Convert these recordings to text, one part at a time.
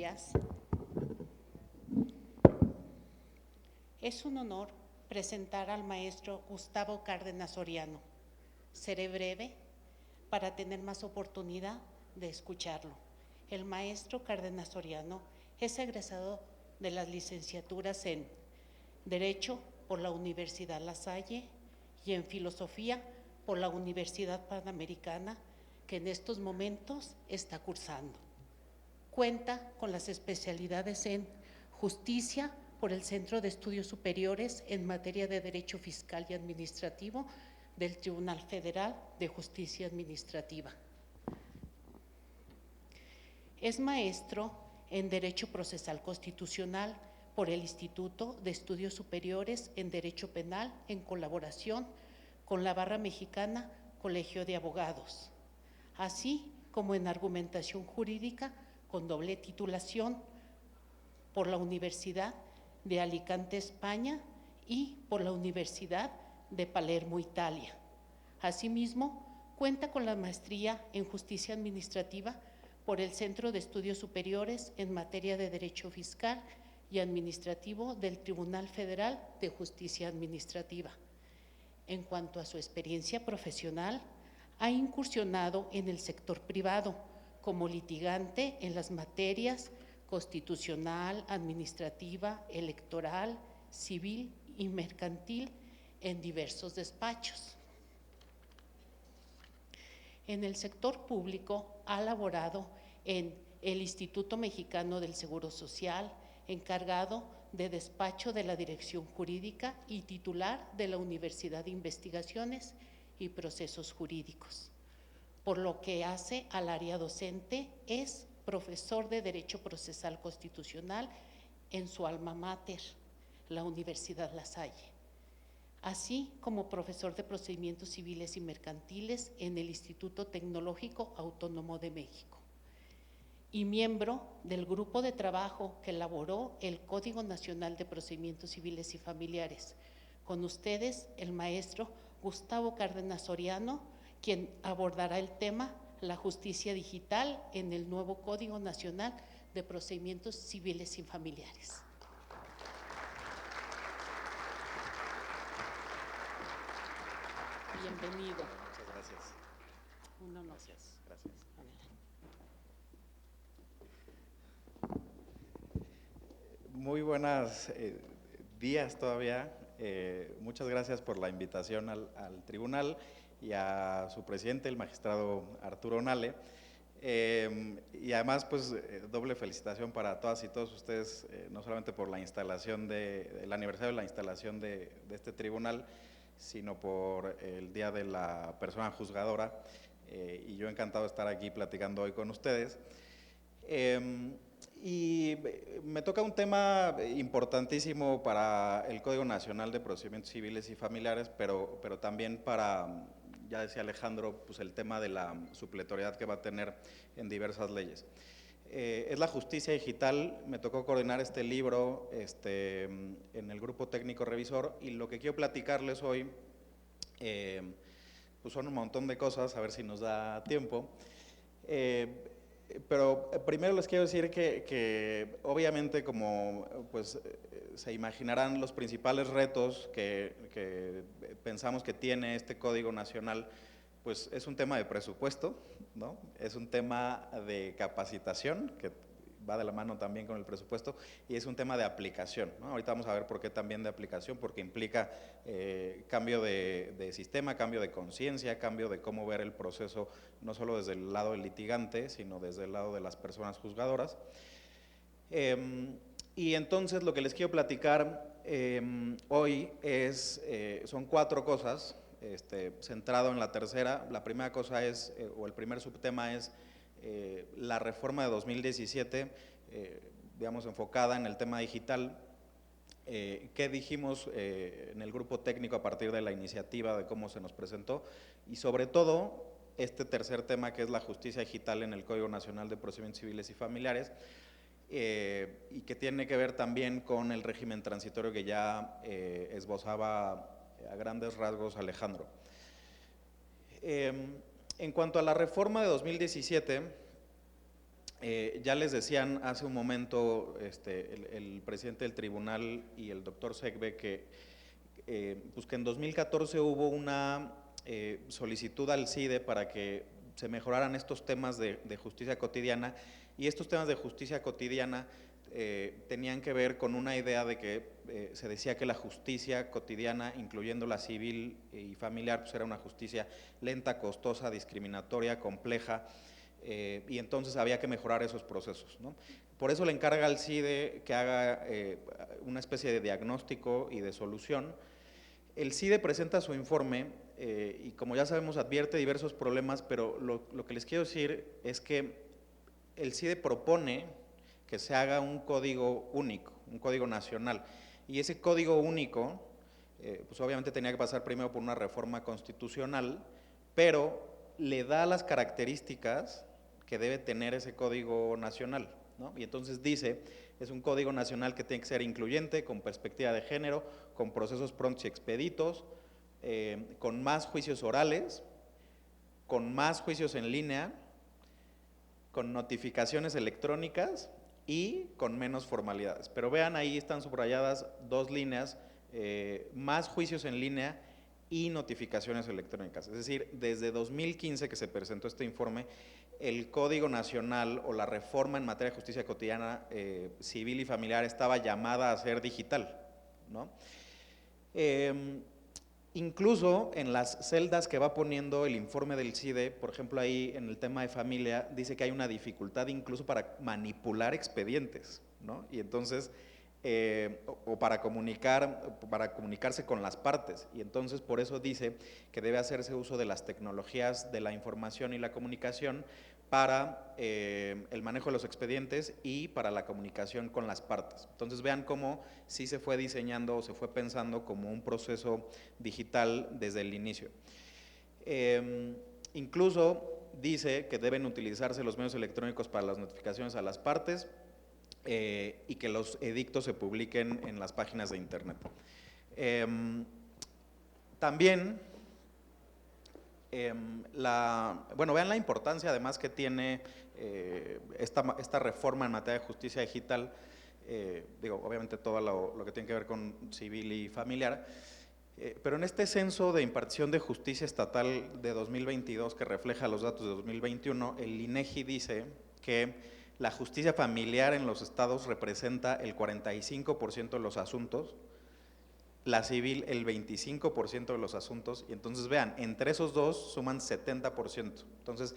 días. Es un honor presentar al maestro Gustavo Cárdenas Soriano. Seré breve para tener más oportunidad de escucharlo. El maestro Cárdenas Soriano es egresado de las licenciaturas en Derecho por la Universidad La Salle y en Filosofía por la Universidad Panamericana, que en estos momentos está cursando. Cuenta con las especialidades en Justicia por el Centro de Estudios Superiores en materia de Derecho Fiscal y Administrativo del Tribunal Federal de Justicia Administrativa. Es maestro en Derecho Procesal Constitucional por el Instituto de Estudios Superiores en Derecho Penal en colaboración con la Barra Mexicana Colegio de Abogados, así como en Argumentación Jurídica con doble titulación por la Universidad de Alicante, España, y por la Universidad de Palermo, Italia. Asimismo, cuenta con la maestría en Justicia Administrativa por el Centro de Estudios Superiores en materia de Derecho Fiscal y Administrativo del Tribunal Federal de Justicia Administrativa. En cuanto a su experiencia profesional, ha incursionado en el sector privado como litigante en las materias constitucional, administrativa, electoral, civil y mercantil en diversos despachos. En el sector público ha laborado en el Instituto Mexicano del Seguro Social, encargado de despacho de la Dirección Jurídica y titular de la Universidad de Investigaciones y Procesos Jurídicos. Por lo que hace al área docente, es profesor de Derecho Procesal Constitucional en su alma mater, la Universidad La Salle, así como profesor de Procedimientos Civiles y Mercantiles en el Instituto Tecnológico Autónomo de México, y miembro del grupo de trabajo que elaboró el Código Nacional de Procedimientos Civiles y Familiares. Con ustedes, el maestro Gustavo Cárdenas Soriano, quien abordará el tema la justicia digital en el nuevo Código Nacional de Procedimientos Civiles y Familiares. Bienvenido. Muchas gracias. Un honor. Gracias. Muy buenos días todavía. Muchas gracias por la invitación al tribunal y a su presidente, el magistrado Arturo Nale. Y además, pues, doble felicitación para todas y todos ustedes, no solamente por la instalación el aniversario de la instalación de este tribunal, sino por el Día de la Persona Juzgadora. Y yo encantado de estar aquí platicando hoy con ustedes. Y me toca un tema importantísimo para el Código Nacional de Procedimientos Civiles y Familiares, pero también para, ya decía Alejandro, pues el tema de la supletoriedad que va a tener en diversas leyes. Es la justicia digital. Me tocó coordinar este libro en el grupo técnico revisor, y lo que quiero platicarles hoy pues son un montón de cosas, a ver si nos da tiempo. Pero primero les quiero decir que obviamente, como pues se imaginarán, los principales retos que pensamos que tiene este Código Nacional, pues es un tema de presupuesto, ¿no? Es un tema de capacitación, que va de la mano también con el presupuesto, y es un tema de aplicación, ¿no? Ahorita vamos a ver por qué también de aplicación, porque implica cambio de sistema, cambio de conciencia, cambio de cómo ver el proceso, no solo desde el lado del litigante, sino desde el lado de las personas juzgadoras. Y entonces lo que les quiero platicar hoy son 4 cosas, centrado en la tercera. La primera cosa es, o el primer subtema es, la reforma de 2017, digamos, enfocada en el tema digital. ¿Qué dijimos en el grupo técnico a partir de la iniciativa, de cómo se nos presentó? Y sobre todo, este tercer tema, que es la justicia digital en el Código Nacional de Procedimientos Civiles y Familiares, y que tiene que ver también con el régimen transitorio que ya esbozaba a grandes rasgos Alejandro. En cuanto a la reforma de 2017, Ya les decían hace un momento el presidente del tribunal y el doctor Segbe que, pues que en 2014 hubo una solicitud al CIDE para que se mejoraran estos temas de justicia cotidiana, y estos temas de justicia cotidiana tenían que ver con una idea de que se decía que la justicia cotidiana, incluyendo la civil y familiar, pues era una justicia lenta, costosa, discriminatoria, compleja, y entonces había que mejorar esos procesos, ¿no? Por eso le encarga al CIDE que haga una especie de diagnóstico y de solución. El CIDE presenta su informe y, como ya sabemos, advierte diversos problemas, pero lo que les quiero decir es que el CIDE propone que se haga un código único, un código nacional, y ese código único, pues obviamente tenía que pasar primero por una reforma constitucional, pero le da las características que debe tener ese código nacional, ¿no? Y entonces dice, es un código nacional que tiene que ser incluyente, con perspectiva de género, con procesos prontos y expeditos, con más juicios orales, con más juicios en línea, con notificaciones electrónicas y con menos formalidades. Pero vean, ahí están subrayadas dos líneas, más juicios en línea y notificaciones electrónicas. Es decir, desde 2015 que se presentó este informe, el Código Nacional o la reforma en materia de justicia cotidiana, civil y familiar estaba llamada a ser digital, ¿no? Incluso en las celdas que va poniendo el informe del CIDE, por ejemplo, ahí en el tema de familia, dice que hay una dificultad incluso para manipular expedientes, ¿no? Y entonces, o para comunicarse con las partes. Y entonces por eso dice que debe hacerse uso de las tecnologías de la información y la comunicación para el manejo de los expedientes y para la comunicación con las partes. Entonces vean cómo sí se fue diseñando o se fue pensando como un proceso digital desde el inicio. Incluso dice que deben utilizarse los medios electrónicos para las notificaciones a las partes, y que los edictos se publiquen en las páginas de internet. También, bueno, vean la importancia además que tiene esta reforma en materia de justicia digital, digo, obviamente todo lo que tiene que ver con civil y familiar, pero en este censo de impartición de justicia estatal de 2022 que refleja los datos de 2021, el INEGI dice que la justicia familiar en los estados representa el 45% de los asuntos, la civil el 25% de los asuntos, y entonces vean, entre esos dos suman 70%. Entonces,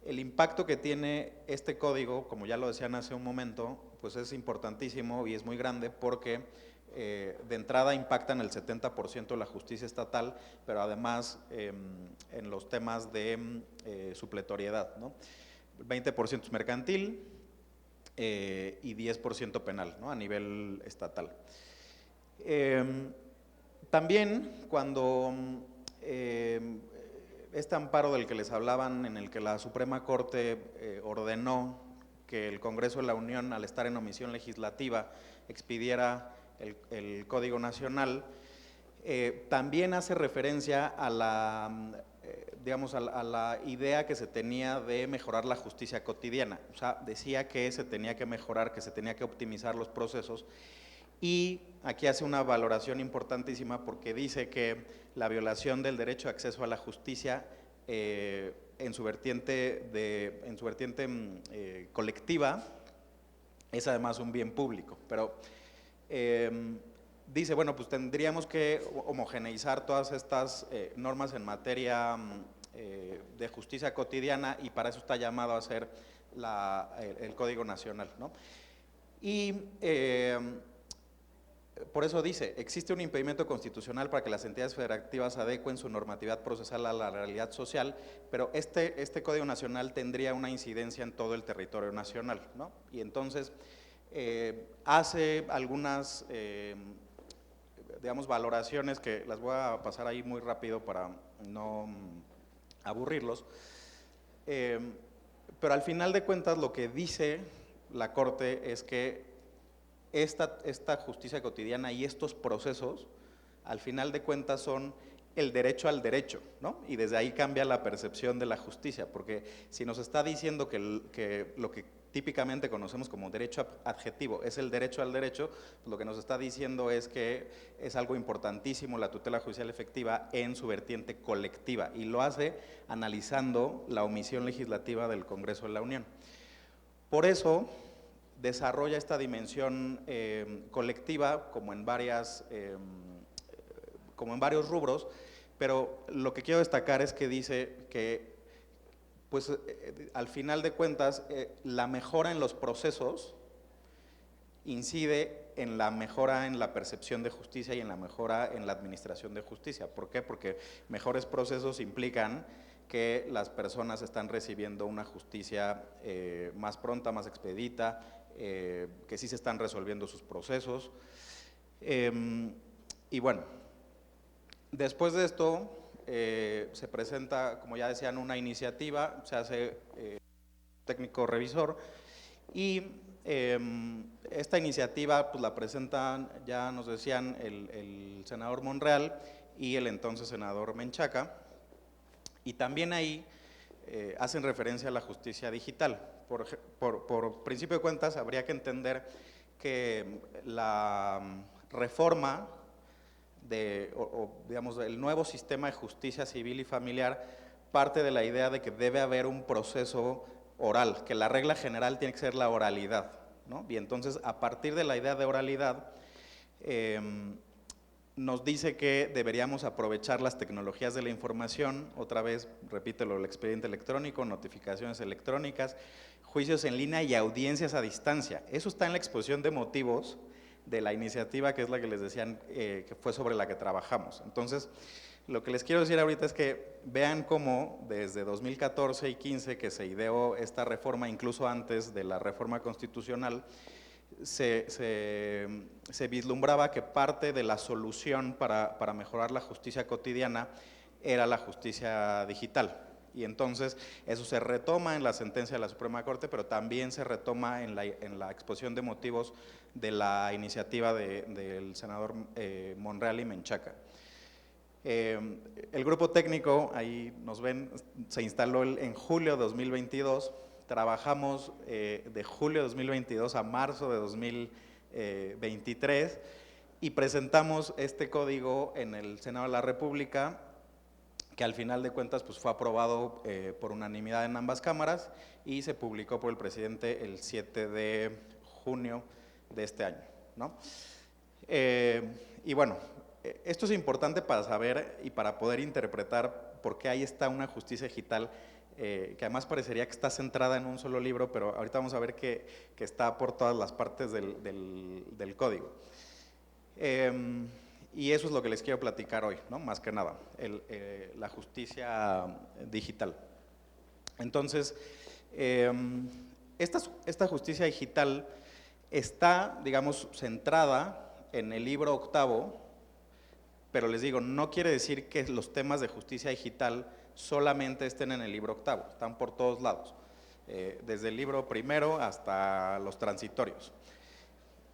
el impacto que tiene este código, como ya lo decían hace un momento, pues es importantísimo y es muy grande porque de entrada impactan el 70% de la justicia estatal, pero además en los temas de supletoriedad, ¿no? El 20% es mercantil, y 10% penal, ¿no? A nivel estatal. También cuando este amparo del que les hablaban, en el que la Suprema Corte ordenó que el Congreso de la Unión, al estar en omisión legislativa, expidiera el Código Nacional, también hace referencia a la digamos, a la idea que se tenía de mejorar la justicia cotidiana. O sea, decía que se tenía que mejorar, que se tenía que optimizar los procesos, y aquí hace una valoración importantísima porque dice que la violación del derecho de acceso a la justicia en su vertiente colectiva es además un bien público, pero dice, bueno, pues tendríamos que homogeneizar todas estas normas en materia de justicia cotidiana, y para eso está llamado a ser el Código Nacional, ¿no? Y por eso dice, existe un impedimento constitucional para que las entidades federativas adecuen su normatividad procesal a la realidad social, pero este Código Nacional tendría una incidencia en todo el territorio nacional, ¿no? Y entonces hace algunas digamos, valoraciones que las voy a pasar ahí muy rápido para no aburrirlos, pero al final de cuentas lo que dice la Corte es que esta justicia cotidiana y estos procesos, al final de cuentas, son el derecho al derecho, ¿no? Y desde ahí cambia la percepción de la justicia, porque si nos está diciendo que lo que típicamente conocemos como derecho adjetivo, es el derecho al derecho, pues lo que nos está diciendo es que es algo importantísimo la tutela judicial efectiva en su vertiente colectiva, y lo hace analizando la omisión legislativa del Congreso de la Unión. Por eso desarrolla esta dimensión colectiva como en varios rubros, pero lo que quiero destacar es que dice que pues al final de cuentas, la mejora en los procesos incide en la mejora en la percepción de justicia y en la mejora en la administración de justicia. ¿Por qué? Porque mejores procesos implican que las personas están recibiendo una justicia más pronta, más expedita, que sí se están resolviendo sus procesos. Y bueno, después de esto, se presenta, como ya decían, una iniciativa, se hace técnico revisor, y esta iniciativa pues la presentan, ya nos decían, el senador Monreal y el entonces senador Menchaca, y también ahí hacen referencia a la justicia digital. Por principio de cuentas, habría que entender que la reforma digamos, el nuevo sistema de justicia civil y familiar parte de la idea de que debe haber un proceso oral, que la regla general tiene que ser la oralidad, ¿no? Y entonces, a partir de la idea de oralidad, nos dice que deberíamos aprovechar las tecnologías de la información, otra vez, repítelo, el expediente electrónico, notificaciones electrónicas, juicios en línea y audiencias a distancia. Eso está en la exposición de motivos de la iniciativa, que es la que les decían que fue sobre la que trabajamos. Entonces, lo que les quiero decir ahorita es que vean cómo desde 2014 y 15 que se ideó esta reforma, incluso antes de la reforma constitucional, se vislumbraba que parte de la solución para mejorar la justicia cotidiana era la justicia digital. Y entonces eso se retoma en la sentencia de la Suprema Corte, pero también se retoma en la exposición de motivos de la iniciativa del senador Monreal y Menchaca. El grupo técnico, ahí nos ven, se instaló en julio de 2022, trabajamos de julio de 2022 a marzo de 2023 y presentamos este código en el Senado de la República, que al final de cuentas pues, fue aprobado por unanimidad en ambas cámaras y se publicó por el presidente el 7 de junio de este año, ¿no? Y bueno, esto es importante para saber y para poder interpretar por qué ahí está una justicia digital que además parecería que está centrada en un solo libro, pero ahorita vamos a ver que está por todas las partes del código. Y eso es lo que les quiero platicar hoy, ¿no? Más que nada, la justicia digital. Entonces, esta justicia digital está, digamos, centrada en el libro octavo, pero les digo, no quiere decir que los temas de justicia digital solamente estén en el libro octavo, están por todos lados, desde el libro primero hasta los transitorios.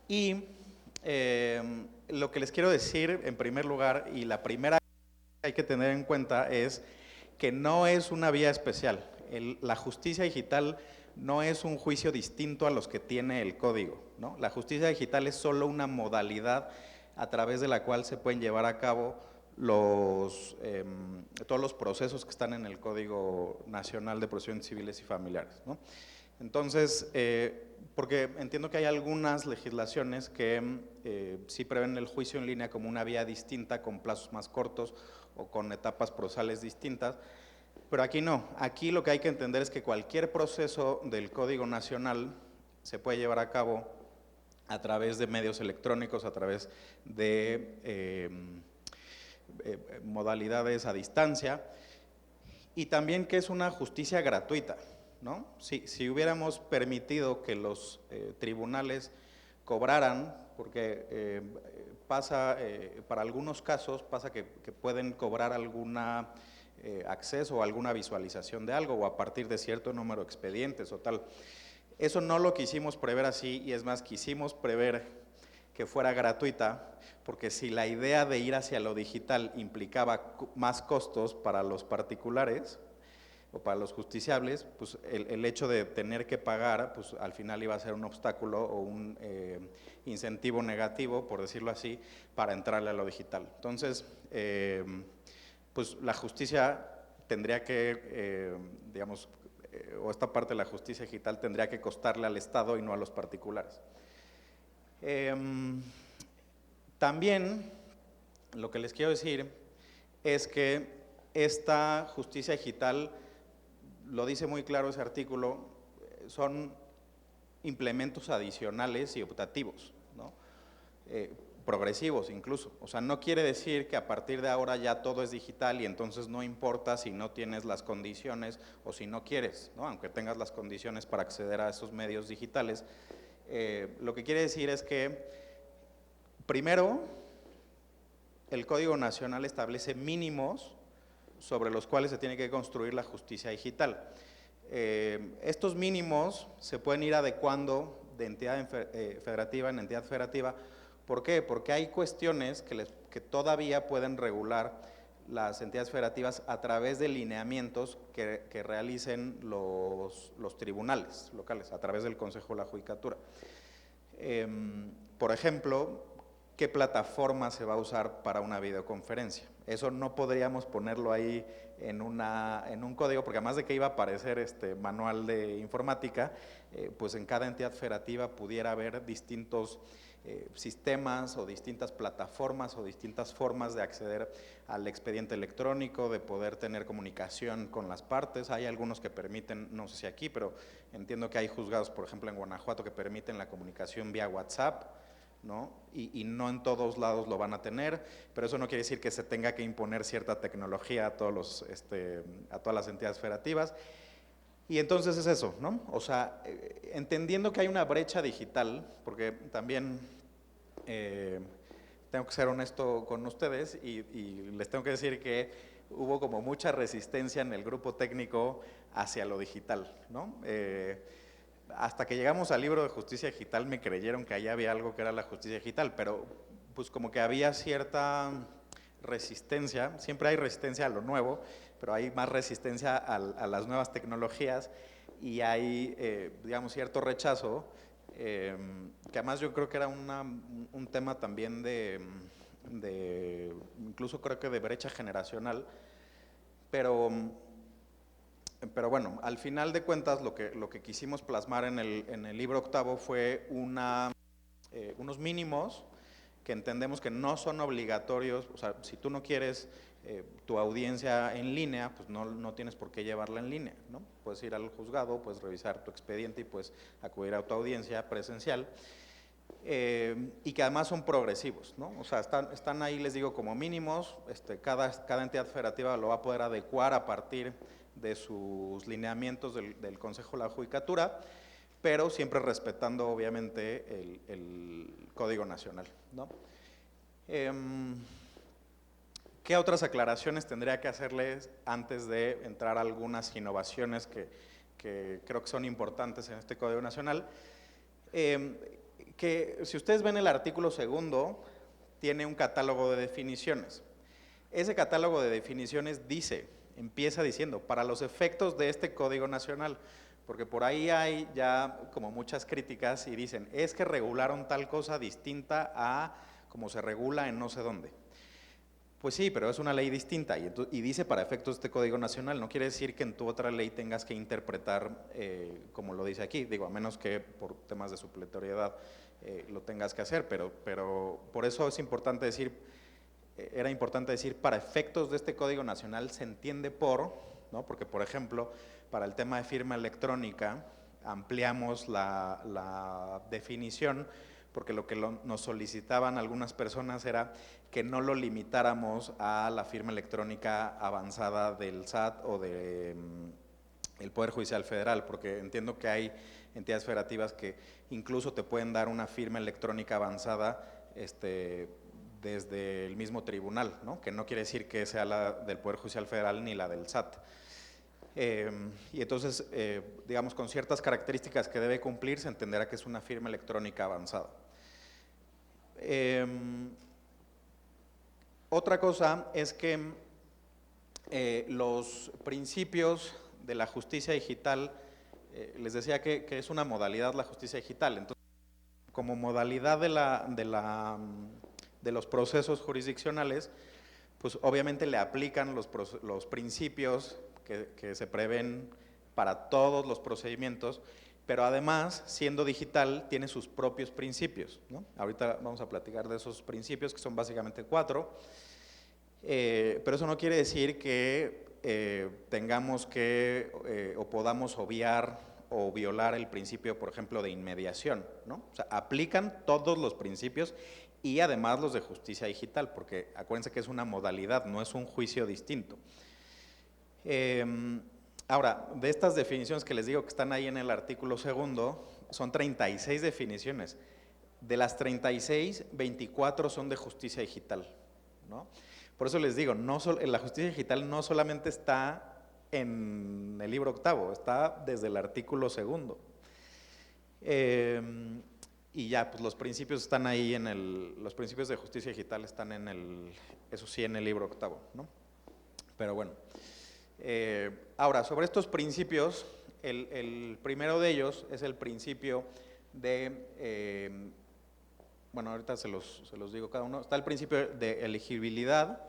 Y lo que les quiero decir en primer lugar, y la primera que hay que tener en cuenta es que no es una vía especial. La justicia digital no es un juicio distinto a los que tiene el código, ¿no? La justicia digital es solo una modalidad a través de la cual se pueden llevar a cabo todos los procesos que están en el Código Nacional de Procedimientos Civiles y Familiares, ¿no? Entonces, porque entiendo que hay algunas legislaciones que sí prevén el juicio en línea como una vía distinta, con plazos más cortos o con etapas procesales distintas, pero aquí no. Aquí lo que hay que entender es que cualquier proceso del Código Nacional se puede llevar a cabo a través de medios electrónicos, a través de modalidades a distancia, y también que es una justicia gratuita, ¿no? Si hubiéramos permitido que los tribunales cobraran, porque pasa, para algunos casos pasa que pueden cobrar alguna acceso o alguna visualización de algo, o a partir de cierto número de expedientes o tal. Eso no lo quisimos prever así, y es más, quisimos prever que fuera gratuita, porque si la idea de ir hacia lo digital implicaba más costos para los particulares, o para los justiciables, pues el hecho de tener que pagar, pues al final iba a ser un obstáculo o un incentivo negativo, por decirlo así, para entrarle a lo digital. Entonces, pues la justicia tendría que, digamos, o esta parte de la justicia digital tendría que costarle al Estado y no a los particulares. También lo que les quiero decir es que esta justicia digital, lo dice muy claro ese artículo, son implementos adicionales y optativos, ¿no? Progresivos incluso. O sea, no quiere decir que a partir de ahora ya todo es digital y entonces no importa si no tienes las condiciones o si no quieres, ¿no? Aunque tengas las condiciones para acceder a esos medios digitales. Lo que quiere decir es que, primero, el Código Nacional establece mínimos sobre los cuales se tiene que construir la justicia digital. Estos mínimos se pueden ir adecuando de entidad federativa en entidad federativa. ¿Por qué? Porque hay cuestiones que todavía pueden regular las entidades federativas a través de lineamientos que realicen los tribunales locales, a través del Consejo de la Judicatura. Por ejemplo, ¿qué plataforma se va a usar para una videoconferencia? Eso no podríamos ponerlo ahí en un código, porque además de que iba a aparecer manual de informática, pues en cada entidad federativa pudiera haber distintos sistemas o distintas plataformas o distintas formas de acceder al expediente electrónico, de poder tener comunicación con las partes. Hay algunos que permiten, no sé si aquí, pero entiendo que hay juzgados, por ejemplo en Guanajuato, que permiten la comunicación vía WhatsApp, ¿no? Y no en todos lados lo van a tener, pero eso no quiere decir que se tenga que imponer cierta tecnología a todas las entidades federativas. Y entonces es eso, ¿no? O sea, entendiendo que hay una brecha digital, porque también tengo que ser honesto con ustedes y les tengo que decir que hubo como mucha resistencia en el grupo técnico hacia lo digital, ¿no? Hasta que llegamos al libro de justicia digital me creyeron que ahí había algo que era la justicia digital, pero pues como que había cierta resistencia, siempre hay resistencia a lo nuevo, pero hay más resistencia a las nuevas tecnologías y hay, digamos, cierto rechazo, que además yo creo que era un tema también incluso creo que de brecha generacional, pero bueno, al final de cuentas lo que quisimos plasmar en el libro octavo fue unos mínimos que entendemos que no son obligatorios. O sea, si tú no quieres tu audiencia en línea, pues no tienes por qué llevarla en línea, ¿no? Puedes ir al juzgado, puedes revisar tu expediente y puedes acudir a tu audiencia presencial. Y que además son progresivos, ¿no? O sea, están ahí, les digo, como mínimos. Cada entidad federativa lo va a poder adecuar a partir de sus lineamientos del Consejo de la Judicatura, pero siempre respetando obviamente el Código Nacional, ¿no? ¿Qué otras aclaraciones tendría que hacerles antes de entrar a algunas innovaciones que creo que son importantes en este Código Nacional? Que si ustedes ven el artículo segundo, tiene un catálogo de definiciones. Ese catálogo de definiciones empieza diciendo, para los efectos de este Código Nacional, porque por ahí hay ya como muchas críticas y dicen, es que regularon tal cosa distinta a como se regula en no sé dónde. Pues sí, pero es una ley distinta y dice para efectos de este Código Nacional. No quiere decir que en tu otra ley tengas que interpretar como lo dice aquí, digo, a menos que por temas de supletoriedad lo tengas que hacer, pero por eso es importante decir, era importante decir, para efectos de este Código Nacional se entiende ¿no? Porque, por ejemplo, para el tema de firma electrónica ampliamos la definición, porque lo que nos solicitaban algunas personas era que no lo limitáramos a la firma electrónica avanzada del SAT o del Poder Judicial Federal, porque entiendo que hay entidades federativas que incluso te pueden dar una firma electrónica avanzada desde el mismo tribunal, ¿no? Que no quiere decir que sea la del Poder Judicial Federal ni la del SAT. Y entonces, digamos, con ciertas características que debe cumplir, se entenderá que es una firma electrónica avanzada. Otra cosa es que los principios de la justicia digital, les decía que es una modalidad la justicia digital. Entonces, como modalidad de los procesos jurisdiccionales, pues obviamente le aplican los principios que se prevén para todos los procedimientos, pero además, siendo digital, tiene sus propios principios, ¿no? Ahorita vamos a platicar de esos principios, que son básicamente 4, pero eso no quiere decir que tengamos que o podamos obviar o violar el principio, por ejemplo, de inmediación, ¿no? O sea, aplican todos los principios y además los de justicia digital, porque acuérdense que es una modalidad, no es un juicio distinto. Ahora, de estas definiciones que les digo que están ahí en el artículo 2, son 36 definiciones. De las 36, 24 son de justicia digital, ¿no? Por eso les digo, la justicia digital no solamente está en el libro 8, está desde el artículo 2. Y ya, pues los principios están ahí los principios de justicia digital están eso sí, en el libro 8, ¿no? Pero bueno. Ahora, sobre estos principios, el primero de ellos es el principio de, bueno, ahorita se los digo cada uno. Está el principio de elegibilidad,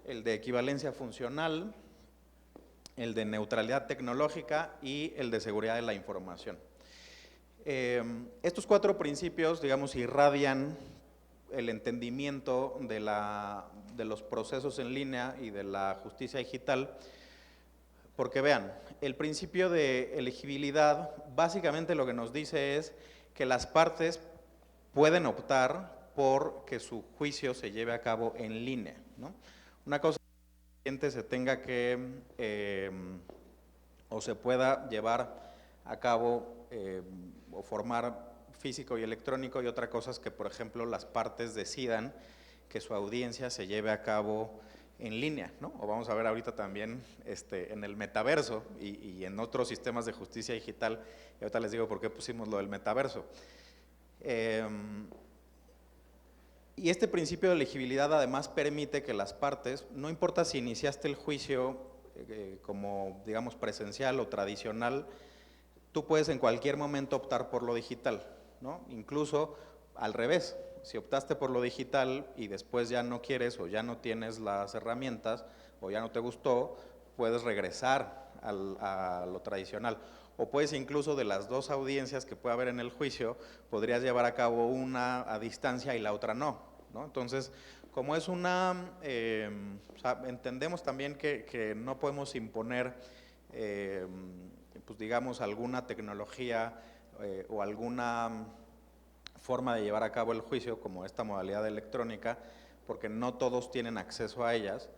el de equivalencia funcional, el de neutralidad tecnológica y el de seguridad de la información. Estos 4 principios, digamos, irradian el entendimiento de los procesos en línea y de la justicia digital, porque vean, el principio de elegibilidad básicamente lo que nos dice es que las partes pueden optar por que su juicio se lleve a cabo en línea, ¿no? Una cosa es que el cliente se tenga que o se pueda llevar a cabo o formar físico y electrónico, y otra cosa es que, por ejemplo, las partes decidan que su audiencia se lleve a cabo en línea, ¿no? O vamos a ver ahorita también en el metaverso y en otros sistemas de justicia digital, y ahorita les digo por qué pusimos lo del metaverso. Y este principio de elegibilidad además permite que las partes, no importa si iniciaste el juicio como, digamos, presencial o tradicional, tú puedes en cualquier momento optar por lo digital, ¿no? Incluso al revés, si optaste por lo digital y después ya no quieres o ya no tienes las herramientas o ya no te gustó, puedes regresar a lo tradicional. O puedes incluso, de las 2 audiencias que puede haber en el juicio, podrías llevar a cabo una a distancia y la otra no, ¿no? Entonces, como es o sea, entendemos también que no podemos imponer, pues digamos, alguna tecnología o alguna forma de llevar a cabo el juicio, como esta modalidad electrónica, porque no todos tienen acceso a ellas.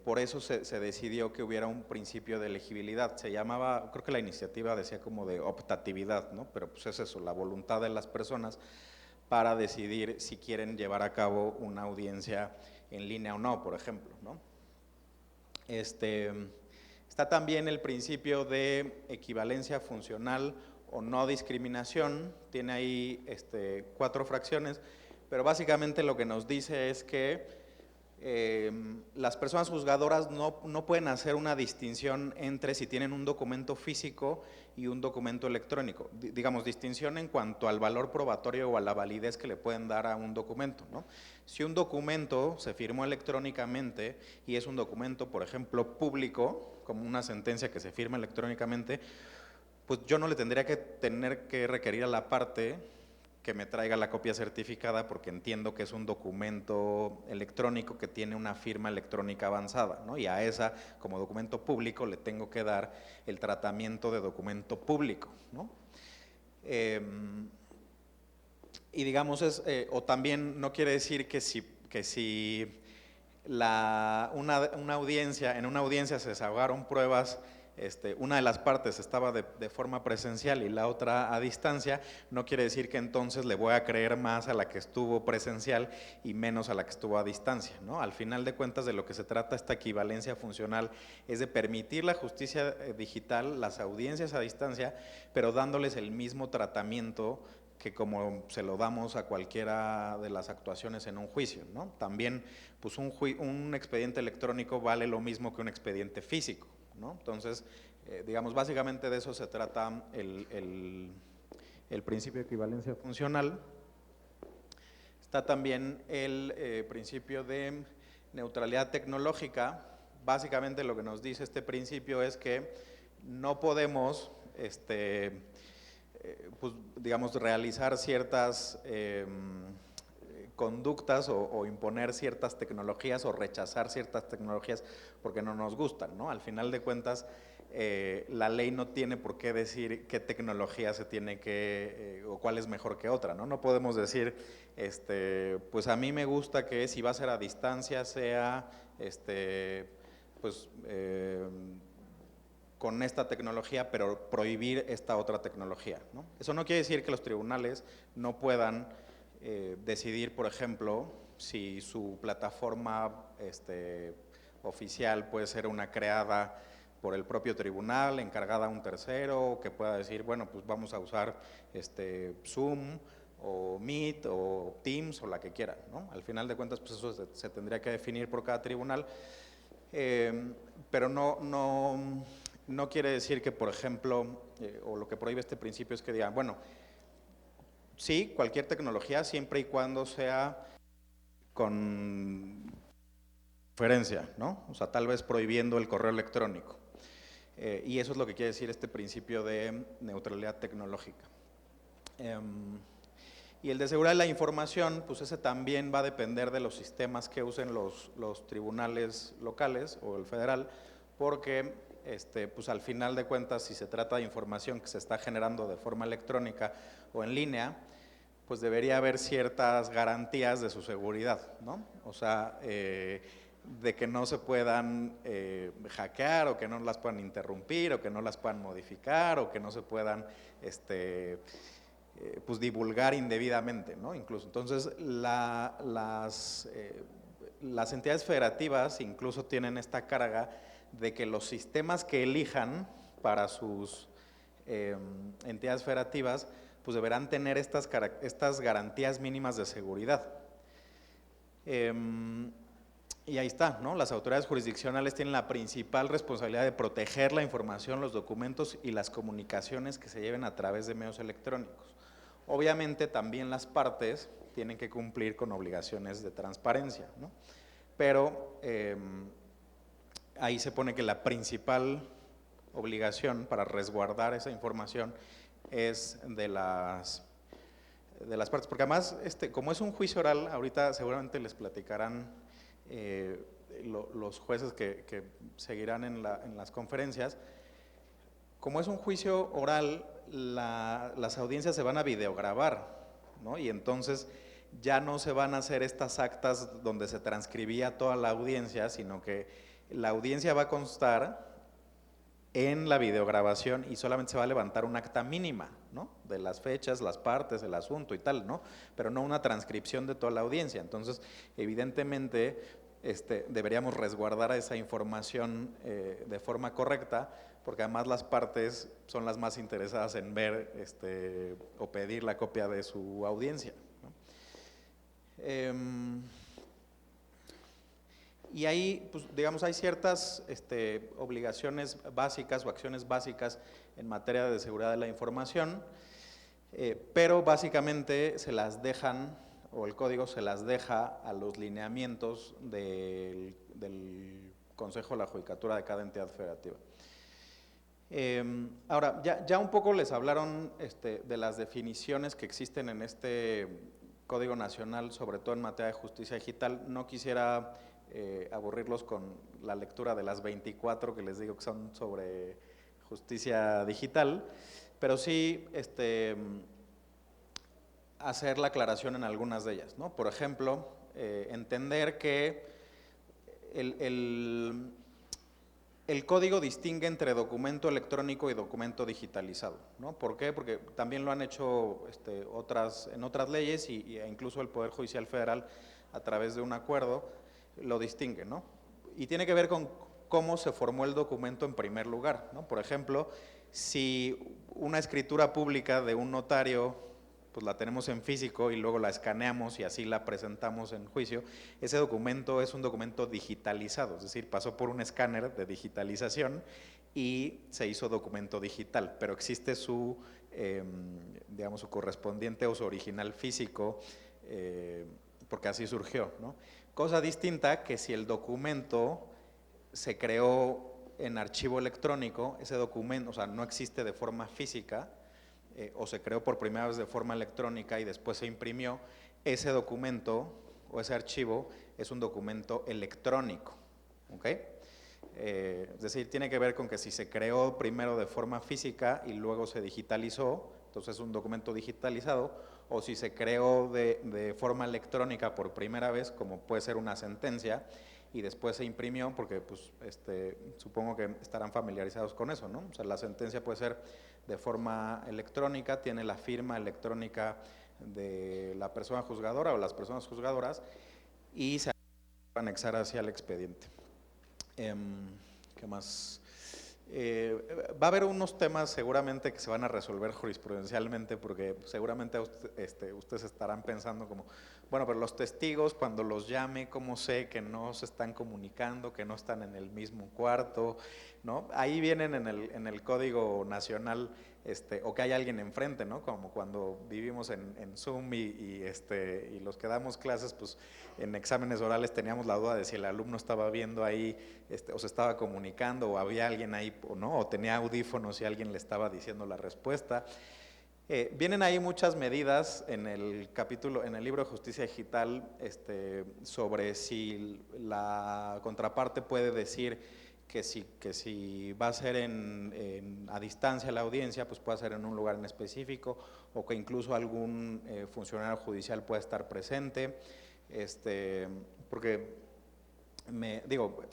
Por eso se decidió que hubiera un principio de elegibilidad. Se llamaba, creo que la iniciativa decía como de optatividad, ¿no? Pero pues es eso, la voluntad de las personas para decidir si quieren llevar a cabo una audiencia en línea o no, por ejemplo, ¿no? Está también el principio de equivalencia funcional o no discriminación, tiene ahí 4 fracciones, pero básicamente lo que nos dice es que las personas juzgadoras no pueden hacer una distinción entre si tienen un documento físico y un documento electrónico, digamos, distinción en cuanto al valor probatorio o a la validez que le pueden dar a un documento, ¿no? Si un documento se firmó electrónicamente y es un documento, por ejemplo, público, como una sentencia que se firma electrónicamente, pues yo no le tendría que tener que requerir a la parte que me traiga la copia certificada, porque entiendo que es un documento electrónico que tiene una firma electrónica avanzada, ¿no? Y a esa, como documento público, le tengo que dar el tratamiento de documento público, ¿no? Y digamos, o también no quiere decir que si en una audiencia se desahogaron pruebas, una de las partes estaba de forma presencial y la otra a distancia, no quiere decir que entonces le voy a creer más a la que estuvo presencial y menos a la que estuvo a distancia, ¿no? Al final de cuentas, de lo que se trata esta equivalencia funcional es de permitir la justicia digital, las audiencias a distancia, pero dándoles el mismo tratamiento que como se lo damos a cualquiera de las actuaciones en un juicio, ¿no? También, pues un expediente electrónico vale lo mismo que un expediente físico, ¿no? Entonces, digamos, básicamente de eso se trata el principio de equivalencia funcional. Está también el principio de neutralidad tecnológica. Básicamente lo que nos dice este principio es que no podemos, pues, digamos, realizar ciertas conductas o imponer ciertas tecnologías o rechazar ciertas tecnologías porque no nos gustan, ¿no? Al final de cuentas, la ley no tiene por qué decir qué tecnología se tiene que, o cuál es mejor que otra, ¿no? No podemos decir, pues a mí me gusta que si va a ser a distancia sea, pues, con esta tecnología, pero prohibir esta otra tecnología, ¿no? Eso no quiere decir que los tribunales no puedan decidir, por ejemplo, si su plataforma oficial puede ser una creada por el propio tribunal, encargada a un tercero, que pueda decir, bueno, pues vamos a usar Zoom o Meet o Teams o la que quiera, ¿no? Al final de cuentas, pues eso se tendría que definir por cada tribunal, pero no quiere decir que, por ejemplo, o lo que prohíbe este principio es que digan, bueno, sí, cualquier tecnología, siempre y cuando sea con diferencia, ¿no? O sea, tal vez prohibiendo el correo electrónico. Y eso es lo que quiere decir este principio de neutralidad tecnológica. Y el de seguridad de la información, pues ese también va a depender de los sistemas que usen los tribunales locales o el federal, porque pues al final de cuentas, si se trata de información que se está generando de forma electrónica o en línea, pues debería haber ciertas garantías de su seguridad, ¿no? O sea, de que no se puedan hackear o que no las puedan interrumpir o que no las puedan modificar o que no se puedan pues divulgar indebidamente, ¿no? Incluso, entonces, las entidades federativas incluso tienen esta carga de que los sistemas que elijan para sus entidades federativas pues deberán tener estas garantías mínimas de seguridad. Y ahí está, ¿no? Las autoridades jurisdiccionales tienen la principal responsabilidad de proteger la información, los documentos y las comunicaciones que se lleven a través de medios electrónicos. Obviamente también las partes tienen que cumplir con obligaciones de transparencia, ¿no? Pero ahí se pone que la principal obligación para resguardar esa información es de las partes, porque además, como es un juicio oral, ahorita seguramente les platicarán los jueces que seguirán en las conferencias. Como es un juicio oral, las audiencias se van a videograbar, ¿no? Y entonces ya no se van a hacer estas actas donde se transcribía toda la audiencia, sino que la audiencia va a constar en la videograbación y solamente se va a levantar un acta mínima, ¿no? De las fechas, las partes, el asunto y tal, ¿no? Pero no una transcripción de toda la audiencia. Entonces, evidentemente, deberíamos resguardar esa información de forma correcta, porque además las partes son las más interesadas en ver o pedir la copia de su audiencia, ¿no? Y ahí, pues, digamos, hay ciertas obligaciones básicas o acciones básicas en materia de seguridad de la información, pero básicamente se las dejan, o el código se las deja a los lineamientos del Consejo de la Judicatura de cada entidad federativa. Ahora, ya un poco les hablaron de las definiciones que existen en este Código Nacional, sobre todo en materia de justicia digital. No quisiera aburrirlos con la lectura de las 24 que les digo que son sobre justicia digital, pero sí hacer la aclaración en algunas de ellas, ¿no? Por ejemplo, entender que el código distingue entre documento electrónico y documento digitalizado, ¿no? ¿Por qué? Porque también lo han hecho en otras leyes e incluso el Poder Judicial Federal, a través de un acuerdo, lo distingue, ¿no? Y tiene que ver con cómo se formó el documento en primer lugar, ¿no? Por ejemplo, si una escritura pública de un notario pues la tenemos en físico y luego la escaneamos y así la presentamos en juicio, ese documento es un documento digitalizado, es decir, pasó por un escáner de digitalización y se hizo documento digital, pero existe su, digamos, su correspondiente o su original físico, porque así surgió, ¿no? Cosa distinta que si el documento se creó en archivo electrónico, ese documento, o sea, no existe de forma física, o se creó por primera vez de forma electrónica y después se imprimió, ese documento o ese archivo es un documento electrónico, ¿ok? Es decir, tiene que ver con que si se creó primero de forma física y luego se digitalizó, entonces es un documento digitalizado, o si se creó de forma electrónica por primera vez, como puede ser una sentencia, y después se imprimió, porque pues, supongo que estarán familiarizados con eso, ¿no? O sea, la sentencia puede ser de forma electrónica, tiene la firma electrónica de la persona juzgadora o las personas juzgadoras, y se va a anexar hacia el expediente. ¿Qué más? Va a haber unos temas seguramente que se van a resolver jurisprudencialmente, porque seguramente ustedes estarán pensando como, bueno, pero los testigos cuando los llame, ¿cómo sé que no se están comunicando, que no están en el mismo cuarto? ¿No? Ahí vienen en el Código Nacional, o que hay alguien enfrente, ¿no? Como cuando vivimos en Zoom y los que damos clases, pues en exámenes orales teníamos la duda de si el alumno estaba viendo ahí, o se estaba comunicando, o había alguien ahí, o no, o tenía audífonos y alguien le estaba diciendo la respuesta. Vienen ahí muchas medidas en el capítulo, en el libro de Justicia Digital, sobre si la contraparte puede decir que si va a ser a distancia la audiencia, pues puede ser en un lugar en específico, o que incluso algún funcionario judicial pueda estar presente, porque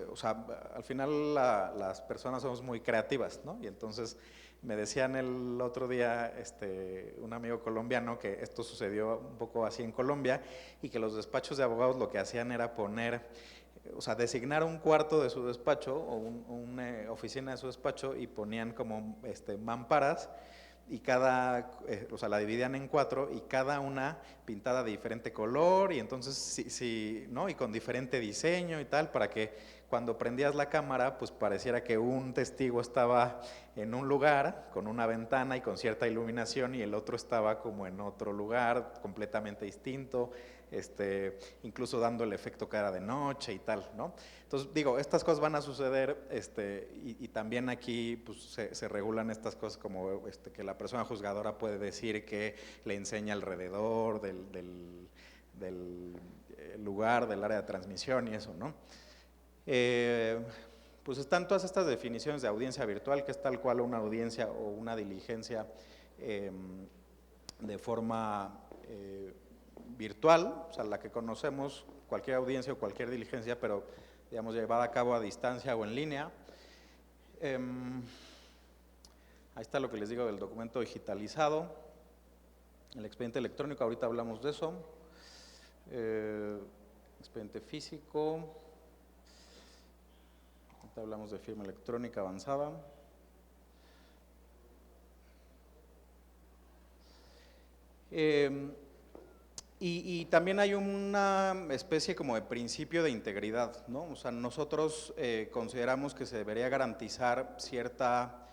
o sea, al final las personas somos muy creativas, ¿no? Y entonces me decían el otro día un amigo colombiano que esto sucedió un poco así en Colombia, y que los despachos de abogados lo que hacían era poner, o sea, designar un cuarto de su despacho o una oficina de su despacho, y ponían como mamparas, y o sea, la dividían en 4 y cada una pintada de diferente color, y entonces ¿no? Y con diferente diseño y tal, para que cuando prendías la cámara, pues pareciera que un testigo estaba en un lugar con una ventana y con cierta iluminación, y el otro estaba como en otro lugar completamente distinto, incluso dando el efecto que era de noche y tal, ¿no? Entonces, estas cosas van a suceder, y también aquí pues, se regulan estas cosas como que la persona juzgadora puede decir que le enseña alrededor del lugar, del área de transmisión y eso, ¿no? Pues están todas estas definiciones de audiencia virtual, que es tal cual una audiencia o una diligencia de forma virtual, o sea, la que conocemos, cualquier audiencia o cualquier diligencia, pero digamos llevada a cabo a distancia o en línea. Ahí está lo que les digo del documento digitalizado, el expediente electrónico, ahorita hablamos de eso. Expediente físico, ahorita hablamos de firma electrónica avanzada. Y también hay una especie como de principio de integridad, ¿no? O sea, nosotros consideramos que se debería garantizar cierta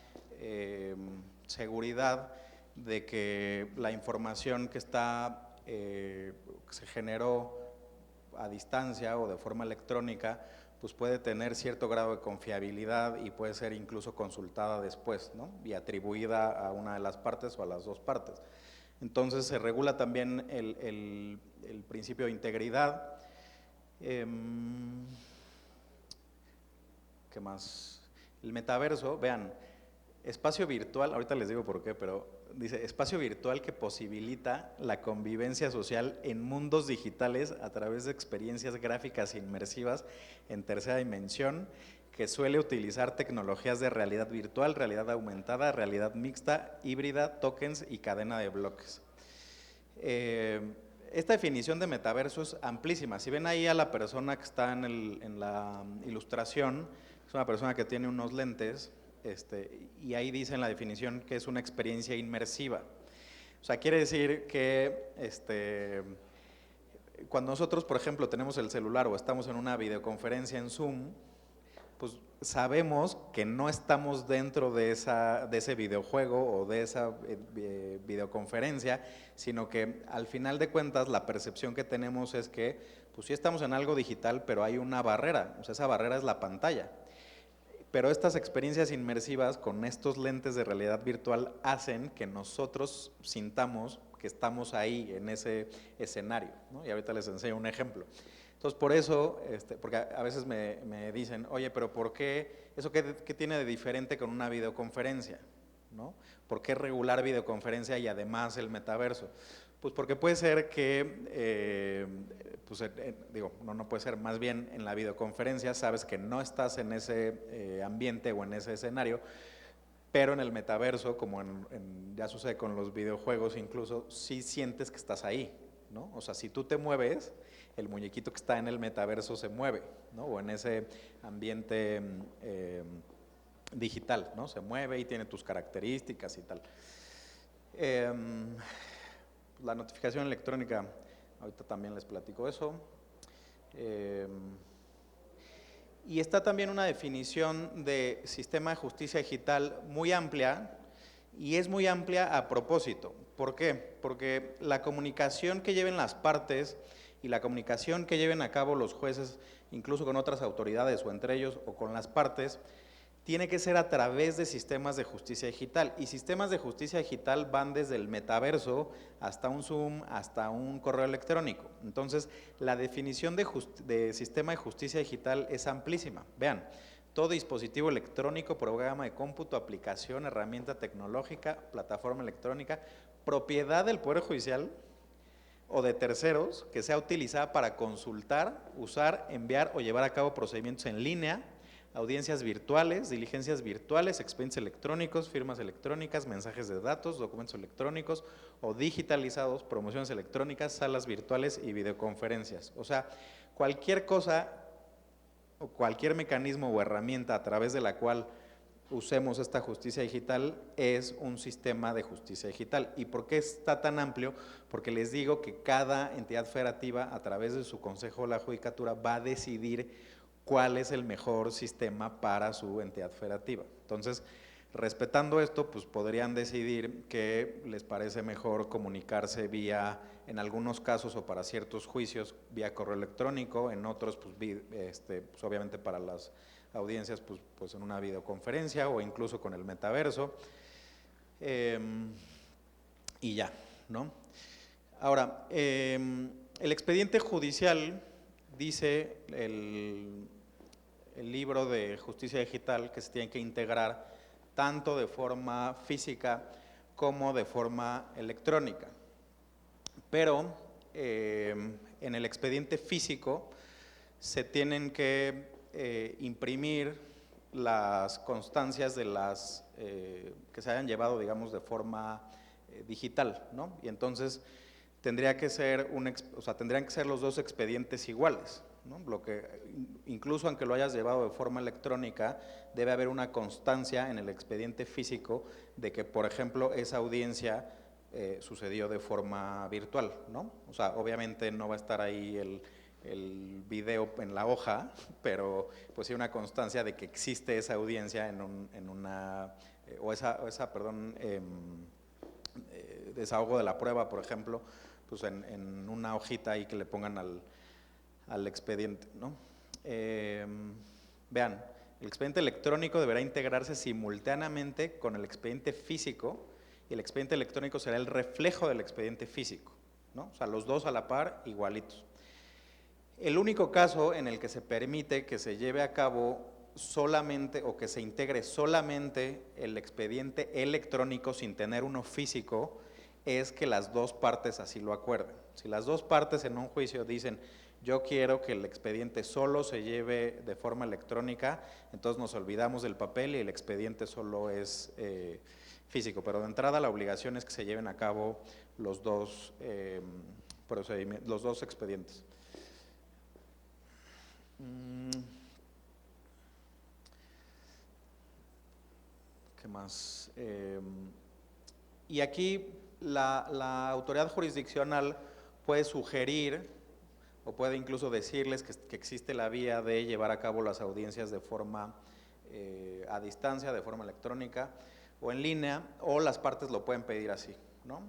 seguridad de que la información que se generó a distancia o de forma electrónica, pues puede tener cierto grado de confiabilidad y puede ser incluso consultada después, ¿no? Y atribuida a una de las partes o a las dos partes. Entonces se regula también el principio de integridad. ¿Qué más? El metaverso, vean, espacio virtual, ahorita les digo por qué, pero dice, espacio virtual que posibilita la convivencia social en mundos digitales a través de experiencias gráficas inmersivas en tercera dimensión, que suele utilizar tecnologías de realidad virtual, realidad aumentada, realidad mixta, híbrida, tokens y cadena de bloques. Esta definición de metaverso es amplísima. Si ven ahí a la persona que está en la ilustración, es una persona que tiene unos lentes, y ahí dice en la definición que es una experiencia inmersiva. O sea, quiere decir que cuando nosotros, por ejemplo, tenemos el celular o estamos en una videoconferencia en Zoom, pues sabemos que no estamos dentro de ese videojuego o de esa videoconferencia, sino que al final de cuentas la percepción que tenemos es que pues sí estamos en algo digital, pero hay una barrera, o sea, esa barrera es la pantalla. Pero estas experiencias inmersivas con estos lentes de realidad virtual hacen que nosotros sintamos que estamos ahí en ese escenario, ¿no? Y ahorita les enseño un ejemplo. Entonces, por eso, porque a veces me dicen, oye, pero ¿por qué? ¿Eso qué tiene de diferente con una videoconferencia? ¿No? ¿Por qué regular videoconferencia y además el metaverso? Pues porque puede ser que, digo, no puede ser, más bien en la videoconferencia sabes que no estás en ese ambiente o en ese escenario, pero en el metaverso, como ya sucede con los videojuegos incluso, sí sientes que estás ahí, ¿no? O sea, si tú te mueves, el muñequito que está en el metaverso se mueve, ¿no? O en ese ambiente digital, ¿no? Se mueve y tiene tus características y tal. La notificación electrónica, ahorita también les platico eso. Y está también una definición de sistema de justicia digital muy amplia, y es muy amplia a propósito. ¿Por qué? Porque la comunicación que lleven las partes y la comunicación que lleven a cabo los jueces, incluso con otras autoridades o entre ellos o con las partes, tiene que ser a través de sistemas de justicia digital. Y sistemas de justicia digital van desde el metaverso hasta un Zoom, hasta un correo electrónico. Entonces, la definición de sistema de justicia digital es amplísima. Vean, todo dispositivo electrónico, programa de cómputo, aplicación, herramienta tecnológica, plataforma electrónica, propiedad del Poder Judicial o de terceros que sea utilizada para consultar, usar, enviar o llevar a cabo procedimientos en línea, audiencias virtuales, diligencias virtuales, expedientes electrónicos, firmas electrónicas, mensajes de datos, documentos electrónicos o digitalizados, promociones electrónicas, salas virtuales y videoconferencias. O sea, cualquier cosa o cualquier mecanismo o herramienta a través de la cual usemos esta justicia digital es un sistema de justicia digital. ¿Y por qué está tan amplio? Porque les digo que cada entidad federativa a través de su consejo de la judicatura va a decidir cuál es el mejor sistema para su entidad federativa. Entonces, respetando esto, pues podrían decidir que les parece mejor comunicarse vía, en algunos casos o para ciertos juicios, vía correo electrónico, en otros, pues obviamente para las audiencias, pues en una videoconferencia o incluso con el metaverso, y ya, ¿no? Ahora, el expediente judicial, dice el libro de justicia digital, que se tiene que integrar tanto de forma física como de forma electrónica. Pero en el expediente físico se tienen que imprimir las constancias de las que se hayan llevado, digamos, de forma digital, ¿no? Y entonces tendrían que ser los dos expedientes iguales, ¿no? Incluso aunque lo hayas llevado de forma electrónica, debe haber una constancia en el expediente físico de que, por ejemplo, esa audiencia sucedió de forma virtual, ¿no? O sea, obviamente no va a estar ahí el video en la hoja, pero pues sí una constancia de que existe esa audiencia desahogo de la prueba, por ejemplo, pues en una hojita ahí que le pongan al expediente, ¿no? Vean, el expediente electrónico deberá integrarse simultáneamente con el expediente físico, y el expediente electrónico será el reflejo del expediente físico, ¿no? O sea, los dos a la par, igualitos. El único caso en el que se permite que se lleve a cabo solamente o que se integre solamente el expediente electrónico sin tener uno físico es que las dos partes así lo acuerden. Si las dos partes en un juicio dicen yo quiero que el expediente solo se lleve de forma electrónica, entonces nos olvidamos del papel y el expediente solo es físico, pero de entrada la obligación es que se lleven a cabo los dos procedimientos, los dos expedientes. ¿Qué más? Y aquí la autoridad jurisdiccional puede sugerir o puede incluso decirles que existe la vía de llevar a cabo las audiencias de forma a distancia, de forma electrónica o en línea, o las partes lo pueden pedir así, ¿no?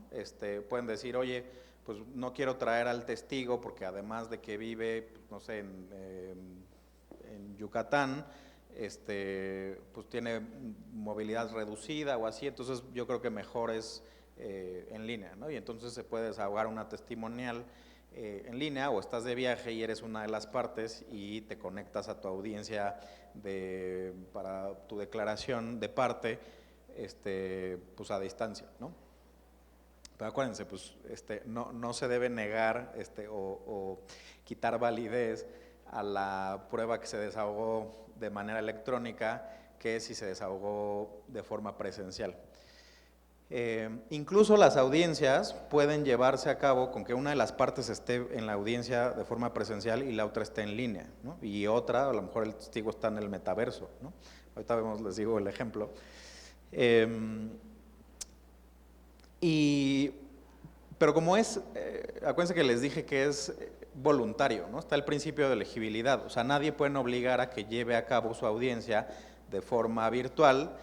Pueden decir, oye, pues no quiero traer al testigo porque además de que vive, no sé, en Yucatán, pues tiene movilidad reducida o así, entonces yo creo que mejor es en línea, ¿no? Y entonces se puede desahogar una testimonial en línea, o estás de viaje y eres una de las partes y te conectas a tu audiencia para tu declaración de parte, pues a distancia, ¿no? Pero acuérdense, pues no se debe negar o quitar validez a la prueba que se desahogó de manera electrónica que si se desahogó de forma presencial. Incluso las audiencias pueden llevarse a cabo con que una de las partes esté en la audiencia de forma presencial y la otra esté en línea, ¿no? Y otra, a lo mejor el testigo está en el metaverso, ¿no? Ahorita les digo el ejemplo. Pero como acuérdense que les dije que es voluntario, ¿no? Está el principio de elegibilidad, o sea, nadie puede obligar a que lleve a cabo su audiencia de forma virtual,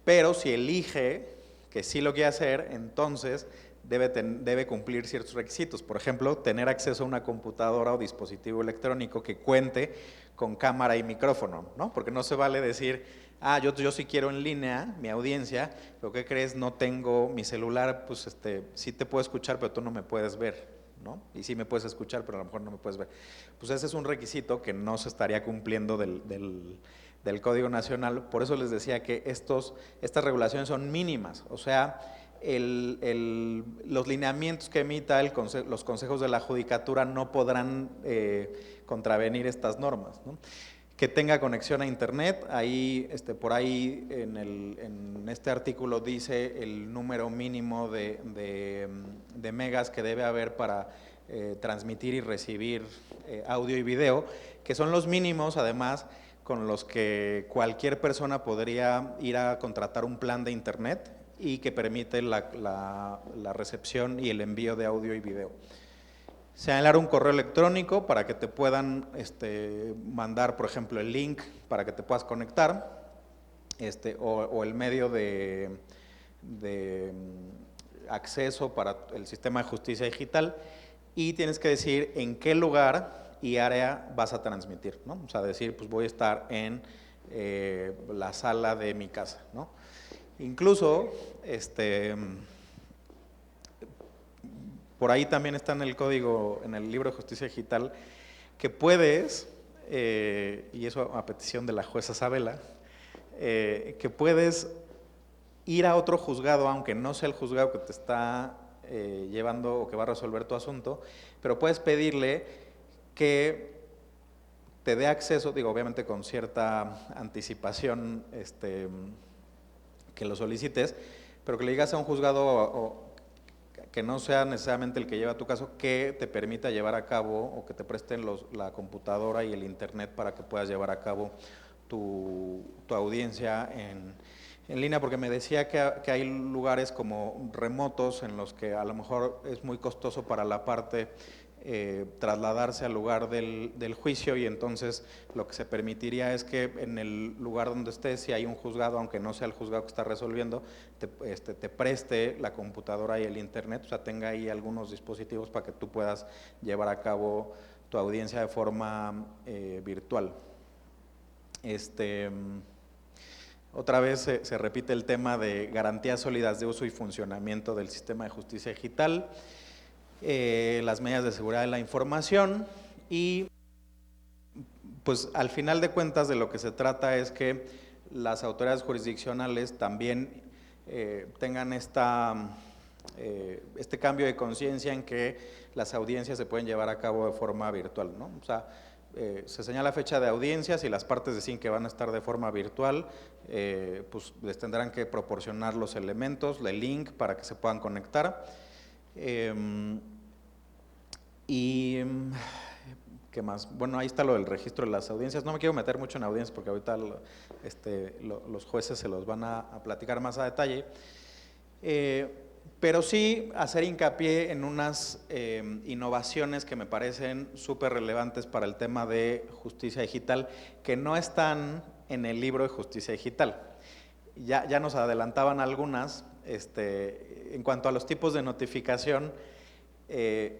pero si elige que sí lo quiere hacer, entonces debe cumplir ciertos requisitos. Por ejemplo, tener acceso a una computadora o dispositivo electrónico que cuente con cámara y micrófono, ¿no? Porque no se vale decir, yo sí quiero en línea mi audiencia, pero ¿qué crees? No tengo mi celular, pues sí te puedo escuchar, pero tú no me puedes ver, ¿no? Y sí me puedes escuchar, pero a lo mejor no me puedes ver. Pues ese es un requisito que no se estaría cumpliendo del Código Nacional. Por eso les decía que estas regulaciones son mínimas, o sea, los lineamientos que emita los consejos de la judicatura no podrán contravenir estas normas, ¿no? Que tenga conexión a internet, ahí, por ahí en este artículo dice el número mínimo de megas que debe haber para transmitir y recibir audio y video, que son los mínimos además con los que cualquier persona podría ir a contratar un plan de internet y que permite la recepción y el envío de audio y video. Señalar un correo electrónico para que te puedan mandar, por ejemplo, el link para que te puedas conectar, o el medio de acceso para el sistema de justicia digital, y tienes que decir en qué lugar y área vas a transmitir, ¿no? O sea, decir, pues voy a estar en la sala de mi casa, ¿no? Incluso, por ahí también está en el código, en el libro de justicia digital, que puedes, y eso a petición de la jueza Sabela, que puedes ir a otro juzgado, aunque no sea el juzgado que te está llevando o que va a resolver tu asunto, pero puedes pedirle que te dé acceso, digo, obviamente con cierta anticipación, que lo solicites, pero que le digas a un juzgado que no sea necesariamente el que lleva tu caso, que te permita llevar a cabo o que te presten la computadora y el internet para que puedas llevar a cabo tu audiencia en línea, porque me decía que hay lugares como remotos en los que a lo mejor es muy costoso para la parte trasladarse al lugar del juicio, y entonces lo que se permitiría es que en el lugar donde estés, si hay un juzgado, aunque no sea el juzgado que está resolviendo, te preste la computadora y el internet, o sea, tenga ahí algunos dispositivos para que tú puedas llevar a cabo tu audiencia de forma virtual. Otra vez se repite el tema de garantías sólidas de uso y funcionamiento del sistema de justicia digital, las medidas de seguridad de la información, y pues al final de cuentas de lo que se trata es que las autoridades jurisdiccionales también tengan este cambio de conciencia en que las audiencias se pueden llevar a cabo de forma virtual, ¿no? O sea, se señala fecha de audiencias y las partes deciden que van a estar de forma virtual, pues les tendrán que proporcionar los elementos, el link para que se puedan conectar. Y ¿qué más? Bueno, ahí está lo del registro de las audiencias. No me quiero meter mucho en audiencias porque ahorita los jueces se los van a platicar más a detalle. pero sí hacer hincapié en unas innovaciones que me parecen súper relevantes para el tema de justicia digital, que no están en el libro de justicia digital. Ya nos adelantaban algunas. En cuanto a los tipos de notificación,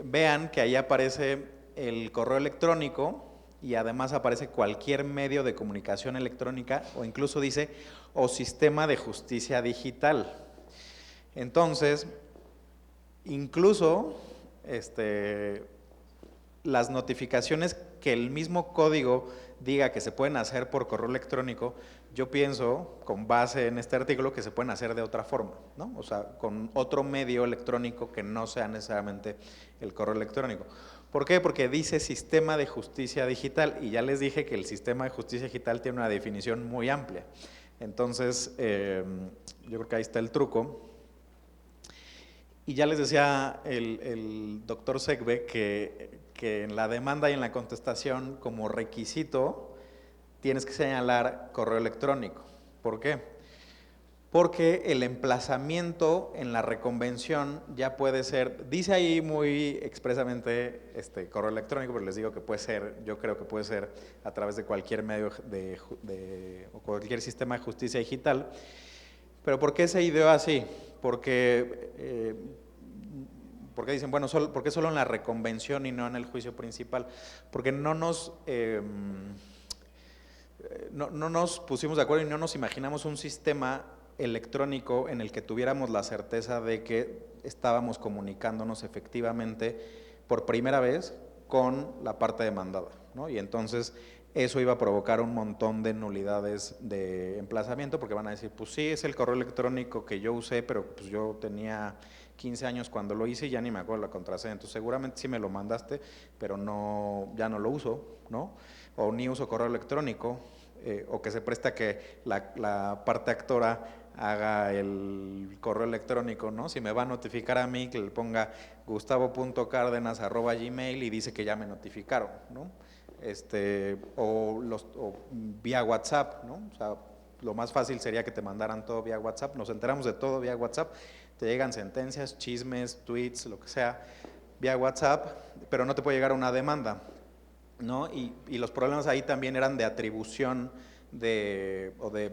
vean que ahí aparece el correo electrónico y además aparece cualquier medio de comunicación electrónica, o incluso dice, o sistema de justicia digital. Entonces, incluso las notificaciones que el mismo código diga que se pueden hacer por correo electrónico, yo pienso, con base en este artículo, que se pueden hacer de otra forma, ¿no? O sea, con otro medio electrónico que no sea necesariamente el correo electrónico. ¿Por qué? Porque dice sistema de justicia digital, y ya les dije que el sistema de justicia digital tiene una definición muy amplia. Entonces, yo creo que ahí está el truco. Y ya les decía el doctor Segbe que en la demanda y en la contestación, como requisito, tienes que señalar correo electrónico. ¿Por qué? Porque el emplazamiento en la reconvención ya puede ser, dice ahí muy expresamente correo electrónico, pero les digo que puede ser, yo creo que puede ser a través de cualquier medio o cualquier sistema de justicia digital. Pero ¿por qué se ideó así? Porque dicen, bueno, ¿por qué solo en la reconvención y no en el juicio principal? Porque no nos pusimos de acuerdo y no nos imaginamos un sistema electrónico en el que tuviéramos la certeza de que estábamos comunicándonos efectivamente por primera vez con la parte demandada, ¿no? Y entonces eso iba a provocar un montón de nulidades de emplazamiento, porque van a decir, pues sí, es el correo electrónico que yo usé, pero pues yo tenía 15 años cuando lo hice y ya ni me acuerdo la contraseña, entonces seguramente sí me lo mandaste, pero ya no lo uso, ¿no? O ni uso correo electrónico, o que se presta que la parte actora haga el correo electrónico, ¿no? Si me va a notificar a mí, que le ponga gustavo.cardenas@gmail y dice que ya me notificaron, ¿no? O vía WhatsApp, ¿no? O sea, lo más fácil sería que te mandaran todo vía WhatsApp, nos enteramos de todo vía WhatsApp, te llegan sentencias, chismes, tweets, lo que sea, vía WhatsApp, pero no te puede llegar una demanda, ¿no? Y los problemas ahí también eran de atribución o de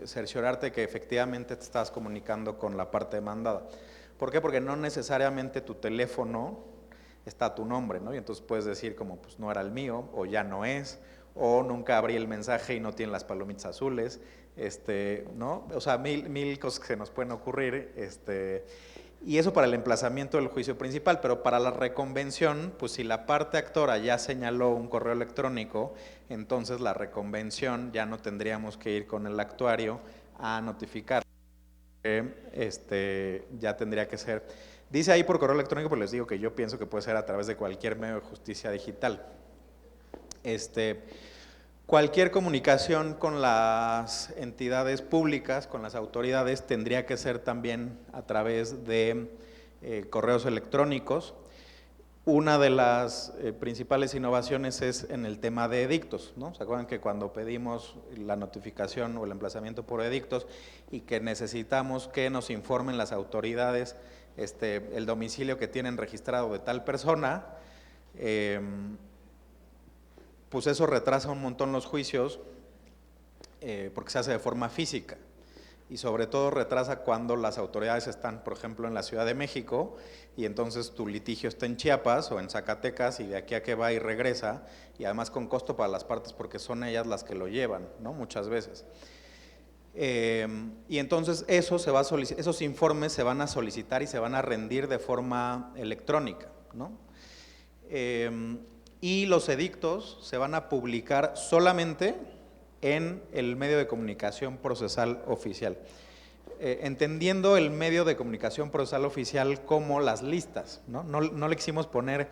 cerciorarte que efectivamente te estás comunicando con la parte demandada. ¿Por qué? Porque no necesariamente tu teléfono está tu nombre, ¿no? Y entonces puedes decir como, pues no era el mío, o ya no es, o nunca abrí el mensaje y no tiene las palomitas azules, ¿no? O sea, mil cosas que se nos pueden ocurrir, y eso para el emplazamiento del juicio principal, pero para la reconvención, pues si la parte actora ya señaló un correo electrónico, entonces la reconvención ya no tendríamos que ir con el actuario a notificar. Ya tendría que ser, dice ahí por correo electrónico, pues les digo que yo pienso que puede ser a través de cualquier medio de justicia digital. Cualquier comunicación con las entidades públicas, con las autoridades, tendría que ser también a través de correos electrónicos. Una de las principales innovaciones es en el tema de edictos, ¿no? ¿Se acuerdan que cuando pedimos la notificación o el emplazamiento por edictos y que necesitamos que nos informen las autoridades el domicilio que tienen registrado de tal persona? Pues eso retrasa un montón los juicios porque se hace de forma física, y sobre todo retrasa cuando las autoridades están, por ejemplo, en la Ciudad de México, y entonces tu litigio está en Chiapas o en Zacatecas, y de aquí a que va y regresa, y además con costo para las partes porque son ellas las que lo llevan, ¿no? Muchas veces. Y entonces esos informes se van a solicitar y se van a rendir de forma electrónica, ¿no? Y los edictos se van a publicar solamente en el medio de comunicación procesal oficial, entendiendiendo el medio de comunicación procesal oficial como las listas, ¿no? No le quisimos poner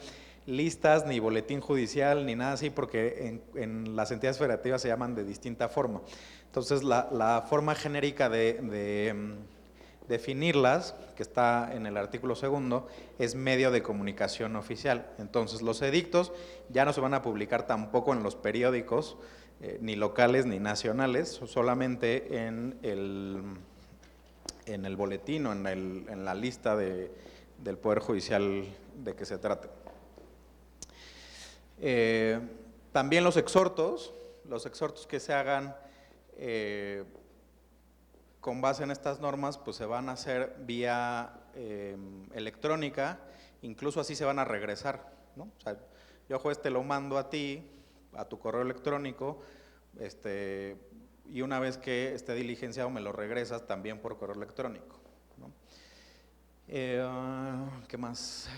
listas, ni boletín judicial, ni nada así, porque en las entidades federativas se llaman de distinta forma. Entonces, la forma genérica de definirlas, que está en el artículo 2, es medio de comunicación oficial. Entonces, los edictos ya no se van a publicar tampoco en los periódicos, ni locales ni nacionales, solamente en en el boletín o en la lista del Poder Judicial de que se trate. También los exhortos que se hagan con base en estas normas, pues se van a hacer vía electrónica, incluso así se van a regresar, ¿no? O sea, yo, juez, te lo mando a ti, a tu correo electrónico, y una vez que esté diligenciado me lo regresas también por correo electrónico, ¿no? ¿Qué más?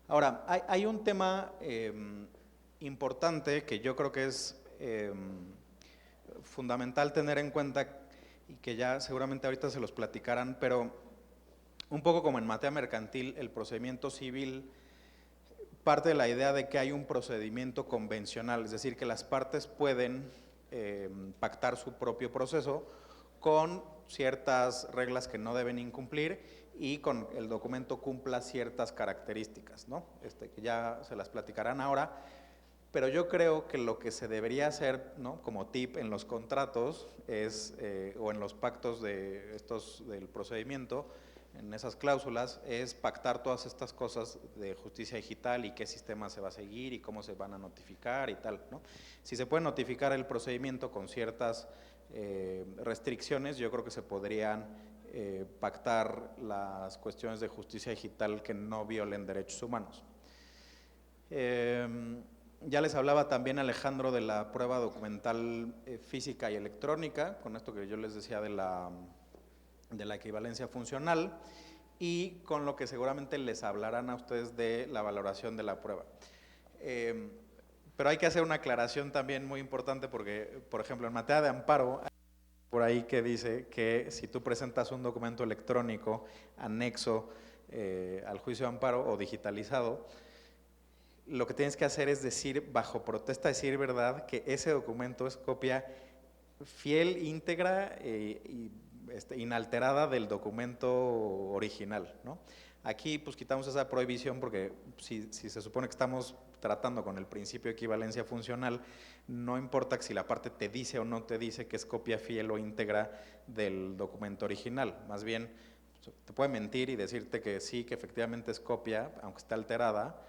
Ahora, hay un tema importante que yo creo que es fundamental tener en cuenta y que ya seguramente ahorita se los platicarán, pero un poco como en materia mercantil, el procedimiento civil parte de la idea de que hay un procedimiento convencional, es decir, que las partes pueden pactar su propio proceso con ciertas reglas que no deben incumplir y con el documento cumpla ciertas características, ¿no? Que ya se las platicarán ahora, pero yo creo que lo que se debería hacer, ¿no?, como tip en los contratos o en los pactos del procedimiento, en esas cláusulas, es pactar todas estas cosas de justicia digital y qué sistema se va a seguir y cómo se van a notificar y tal, ¿no? Si se puede notificar el procedimiento con ciertas restricciones, yo creo que se podrían pactar las cuestiones de justicia digital que no violen derechos humanos. Ya les hablaba también, Alejandro, de la prueba documental física y electrónica, con esto que yo les decía de la equivalencia funcional, y con lo que seguramente les hablarán a ustedes de la valoración de la prueba. Pero hay que hacer una aclaración también muy importante porque, por ejemplo, en materia de amparo, hay por ahí que dice que si tú presentas un documento electrónico anexo al juicio de amparo o digitalizado, lo que tienes que hacer es decir, bajo protesta, decir verdad, que ese documento es copia fiel, íntegra y inalterada del documento original, ¿no? Aquí pues quitamos esa prohibición porque si se supone que estamos tratando con el principio de equivalencia funcional, no importa si la parte te dice o no te dice que es copia fiel o íntegra del documento original, más bien te puede mentir y decirte que sí, que efectivamente es copia, aunque está alterada,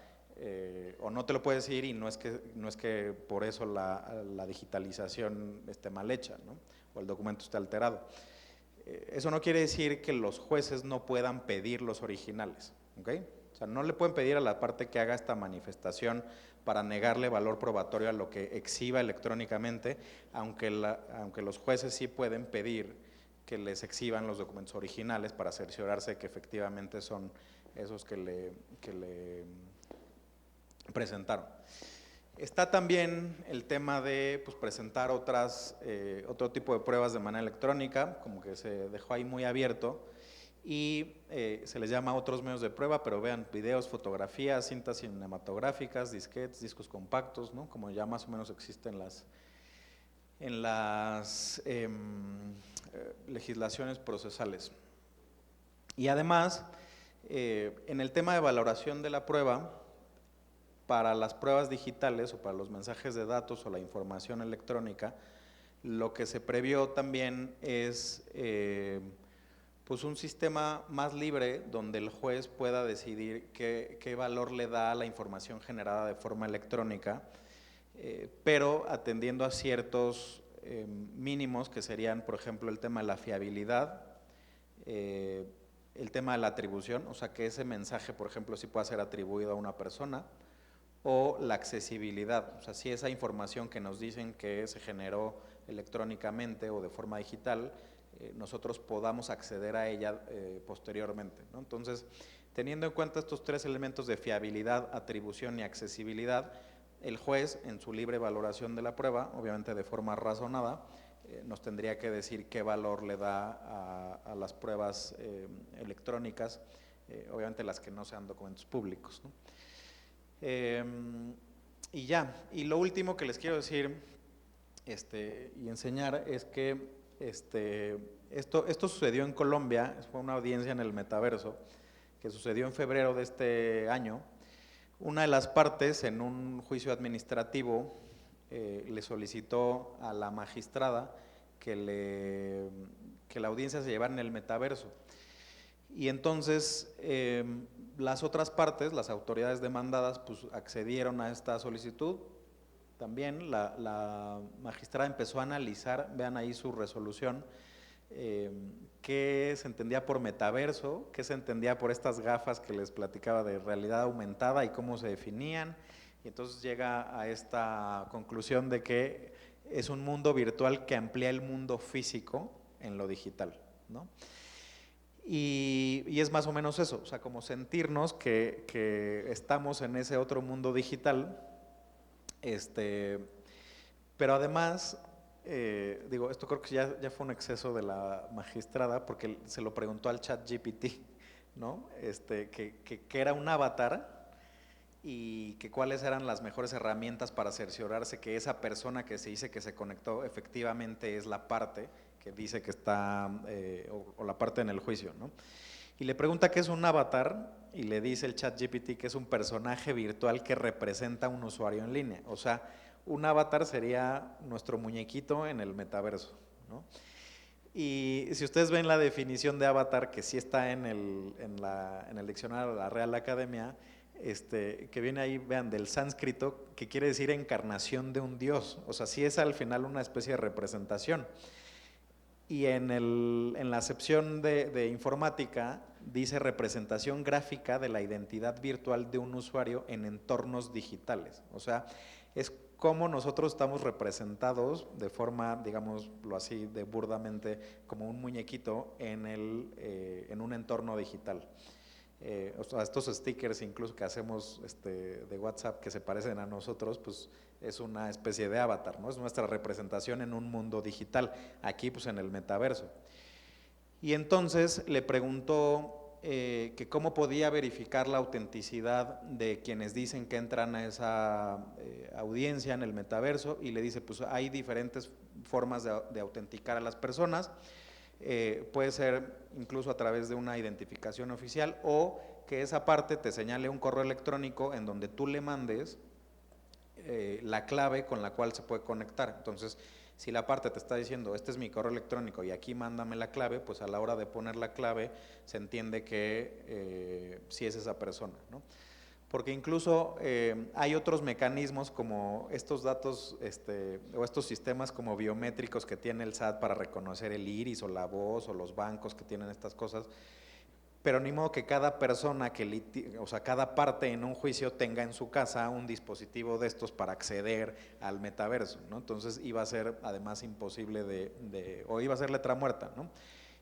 o no te lo puede decir y no es que por eso la digitalización esté mal hecha, ¿no?, o el documento esté alterado. Eso no quiere decir que los jueces no puedan pedir los originales, ¿ok? O sea, no le pueden pedir a la parte que haga esta manifestación para negarle valor probatorio a lo que exhiba electrónicamente, aunque los jueces sí pueden pedir que les exhiban los documentos originales para cerciorarse de que efectivamente son esos que le presentaron. Está también el tema de pues, presentar otro tipo de pruebas de manera electrónica, como que se dejó ahí muy abierto, y se les llama otros medios de prueba, pero vean, videos, fotografías, cintas cinematográficas, disquetes, discos compactos, ¿no?, como ya más o menos existen en las legislaciones procesales. Y además, en el tema de valoración de la prueba, para las pruebas digitales o para los mensajes de datos o la información electrónica, lo que se previó también es pues un sistema más libre donde el juez pueda decidir qué valor le da a la información generada de forma electrónica, pero atendiendo a ciertos mínimos que serían, por ejemplo, el tema de la fiabilidad, el tema de la atribución, o sea, que ese mensaje, por ejemplo, sí pueda ser atribuido a una persona, o la accesibilidad, o sea, si esa información que nos dicen que se generó electrónicamente o de forma digital, nosotros podamos acceder a ella posteriormente, ¿no? Entonces, teniendo en cuenta estos tres elementos de fiabilidad, atribución y accesibilidad, el juez, en su libre valoración de la prueba, obviamente de forma razonada, nos tendría que decir qué valor le da a las pruebas electrónicas, obviamente las que no sean documentos públicos, ¿no? Y ya, y lo último que les quiero decir y enseñar es que esto sucedió en Colombia, fue una audiencia en el metaverso, que sucedió en febrero de este año. Una de las partes en un juicio administrativo le solicitó a la magistrada que la audiencia se llevara en el metaverso. Y entonces las otras partes, las autoridades demandadas, pues accedieron a esta solicitud. También la magistrada empezó a analizar, vean ahí su resolución, qué se entendía por metaverso, qué se entendía por estas gafas que les platicaba de realidad aumentada y cómo se definían. Y entonces llega a esta conclusión de que es un mundo virtual que amplía el mundo físico en lo digital, ¿no? Y es más o menos eso, o sea, como sentirnos que estamos en ese otro mundo digital, pero además, digo, esto creo que ya fue un exceso de la magistrada, porque se lo preguntó al ChatGPT, ¿no? Que era un avatar y que cuáles eran las mejores herramientas para cerciorarse que esa persona que se dice que se conectó efectivamente es la parte que dice que está, o la parte en el juicio, ¿no? Y le pregunta qué es un avatar y le dice el ChatGPT que es un personaje virtual que representa a un usuario en línea. O sea, un avatar sería nuestro muñequito en el metaverso, ¿no? Y si ustedes ven la definición de avatar, que sí está en el diccionario de la Real Academia, que viene ahí, vean, del sánscrito, que quiere decir encarnación de un dios. O sea, sí es al final una especie de representación. Y en la acepción de informática dice representación gráfica de la identidad virtual de un usuario en entornos digitales. O sea, es como nosotros estamos representados de forma, digámoslo así, de burdamente, como un muñequito en un entorno digital. O sea, estos stickers incluso que hacemos de WhatsApp que se parecen a nosotros, pues es una especie de avatar, ¿no? Es nuestra representación en un mundo digital, aquí pues en el metaverso. Y entonces le preguntó que cómo podía verificar la autenticidad de quienes dicen que entran a esa audiencia en el metaverso, y le dice, pues hay diferentes formas de autenticar a las personas. Puede ser incluso a través de una identificación oficial, o que esa parte te señale un correo electrónico en donde tú le mandes la clave con la cual se puede conectar. Entonces, si la parte te está diciendo, este es mi correo electrónico y aquí mándame la clave, pues a la hora de poner la clave se entiende que sí es esa persona, ¿no? Porque incluso hay otros mecanismos como estos datos o estos sistemas como biométricos que tiene el SAT para reconocer el iris o la voz, o los bancos que tienen estas cosas, pero ni modo que cada persona, o sea, cada parte en un juicio tenga en su casa un dispositivo de estos para acceder al metaverso, ¿no? Entonces iba a ser además imposible o iba a ser letra muerta, ¿no?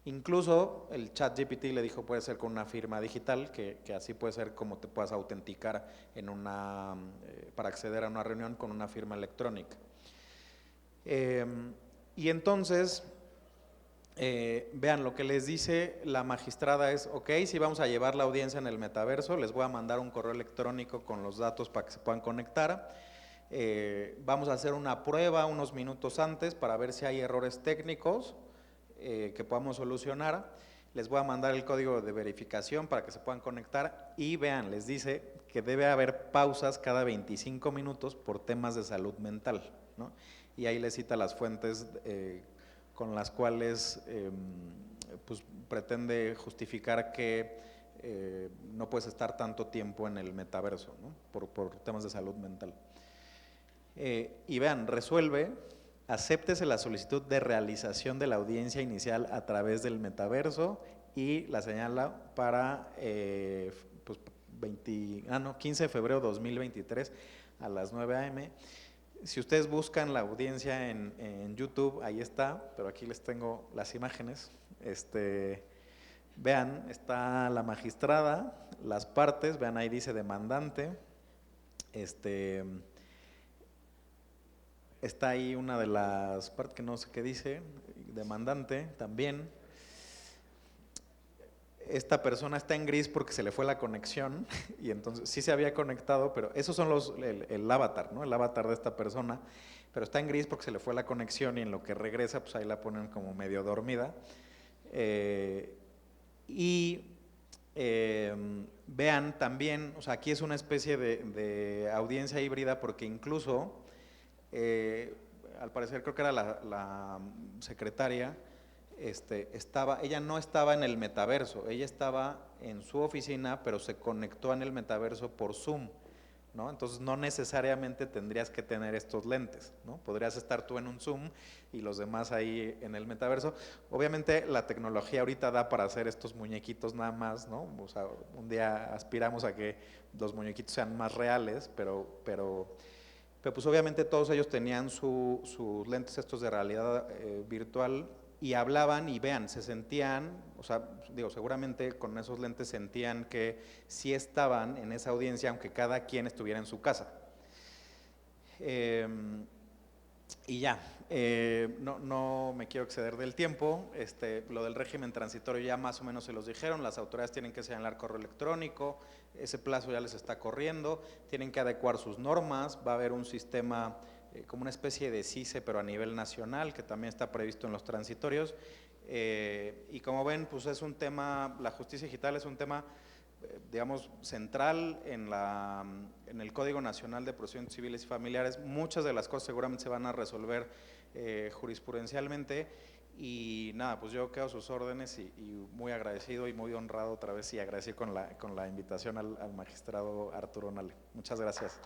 Incluso el ChatGPT le dijo puede ser con una firma digital, que así puede ser como te puedas autenticar para acceder a una reunión con una firma electrónica. Y entonces, vean, lo que les dice la magistrada es, ok, si vamos a llevar la audiencia en el metaverso, les voy a mandar un correo electrónico con los datos para que se puedan conectar. Vamos a hacer una prueba unos minutos antes para ver si hay errores técnicos que podamos solucionar. Les voy a mandar el código de verificación para que se puedan conectar, y vean, les dice que debe haber pausas cada 25 minutos por temas de salud mental, ¿no? Y ahí les cita las fuentes con las cuales pues pretende justificar que no puedes estar tanto tiempo en el metaverso, ¿no? por temas de salud mental. Y vean, resuelve: acéptese la solicitud de realización de la audiencia inicial a través del metaverso, y la señala para pues 15 de febrero de 2023 a las 9 a.m. Si ustedes buscan la audiencia en YouTube, ahí está, pero aquí les tengo las imágenes. Vean, está la magistrada, las partes, vean ahí dice demandante, está ahí una de las partes que no sé qué dice, demandante también. Esta persona está en gris porque se le fue la conexión, y entonces sí se había conectado, pero esos son el avatar, ¿no? El avatar de esta persona, pero está en gris porque se le fue la conexión, y en lo que regresa, pues ahí la ponen como medio dormida. Vean también, o sea, aquí es una especie de audiencia híbrida, porque incluso al parecer creo que era la secretaria, ella no estaba en el metaverso, ella estaba en su oficina, pero se conectó en el metaverso por Zoom, ¿no? Entonces no necesariamente tendrías que tener estos lentes, ¿no? Podrías estar tú en un Zoom y los demás ahí en el metaverso. Obviamente la tecnología ahorita da para hacer estos muñequitos nada más, ¿no? O sea, un día aspiramos a que los muñequitos sean más reales, pero pues obviamente todos ellos tenían sus lentes estos de realidad virtual y hablaban y vean, se sentían, o sea, digo, seguramente con esos lentes sentían que sí estaban en esa audiencia, aunque cada quien estuviera en su casa. Y ya, no me quiero exceder del tiempo, lo del régimen transitorio ya más o menos se los dijeron, las autoridades tienen que señalar correo electrónico, ese plazo ya les está corriendo, tienen que adecuar sus normas, va a haber un sistema como una especie de CICE, pero a nivel nacional, que también está previsto en los transitorios, y como ven, pues es un tema, la justicia digital es un tema, digamos, central en el Código Nacional de Procedimientos Civiles y Familiares. Muchas de las cosas seguramente se van a resolver jurisprudencialmente, y nada, pues yo quedo a sus órdenes y muy agradecido y muy honrado otra vez, y agradecido con la invitación al magistrado Arturo Nale. Muchas gracias.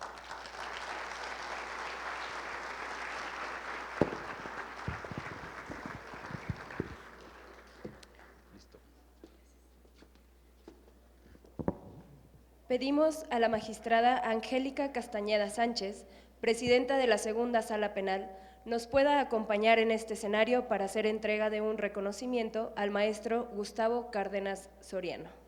Pedimos a la magistrada Angélica Castañeda Sánchez, presidenta de la Segunda Sala Penal, nos pueda acompañar en este escenario para hacer entrega de un reconocimiento al maestro Gustavo Cárdenas Soriano.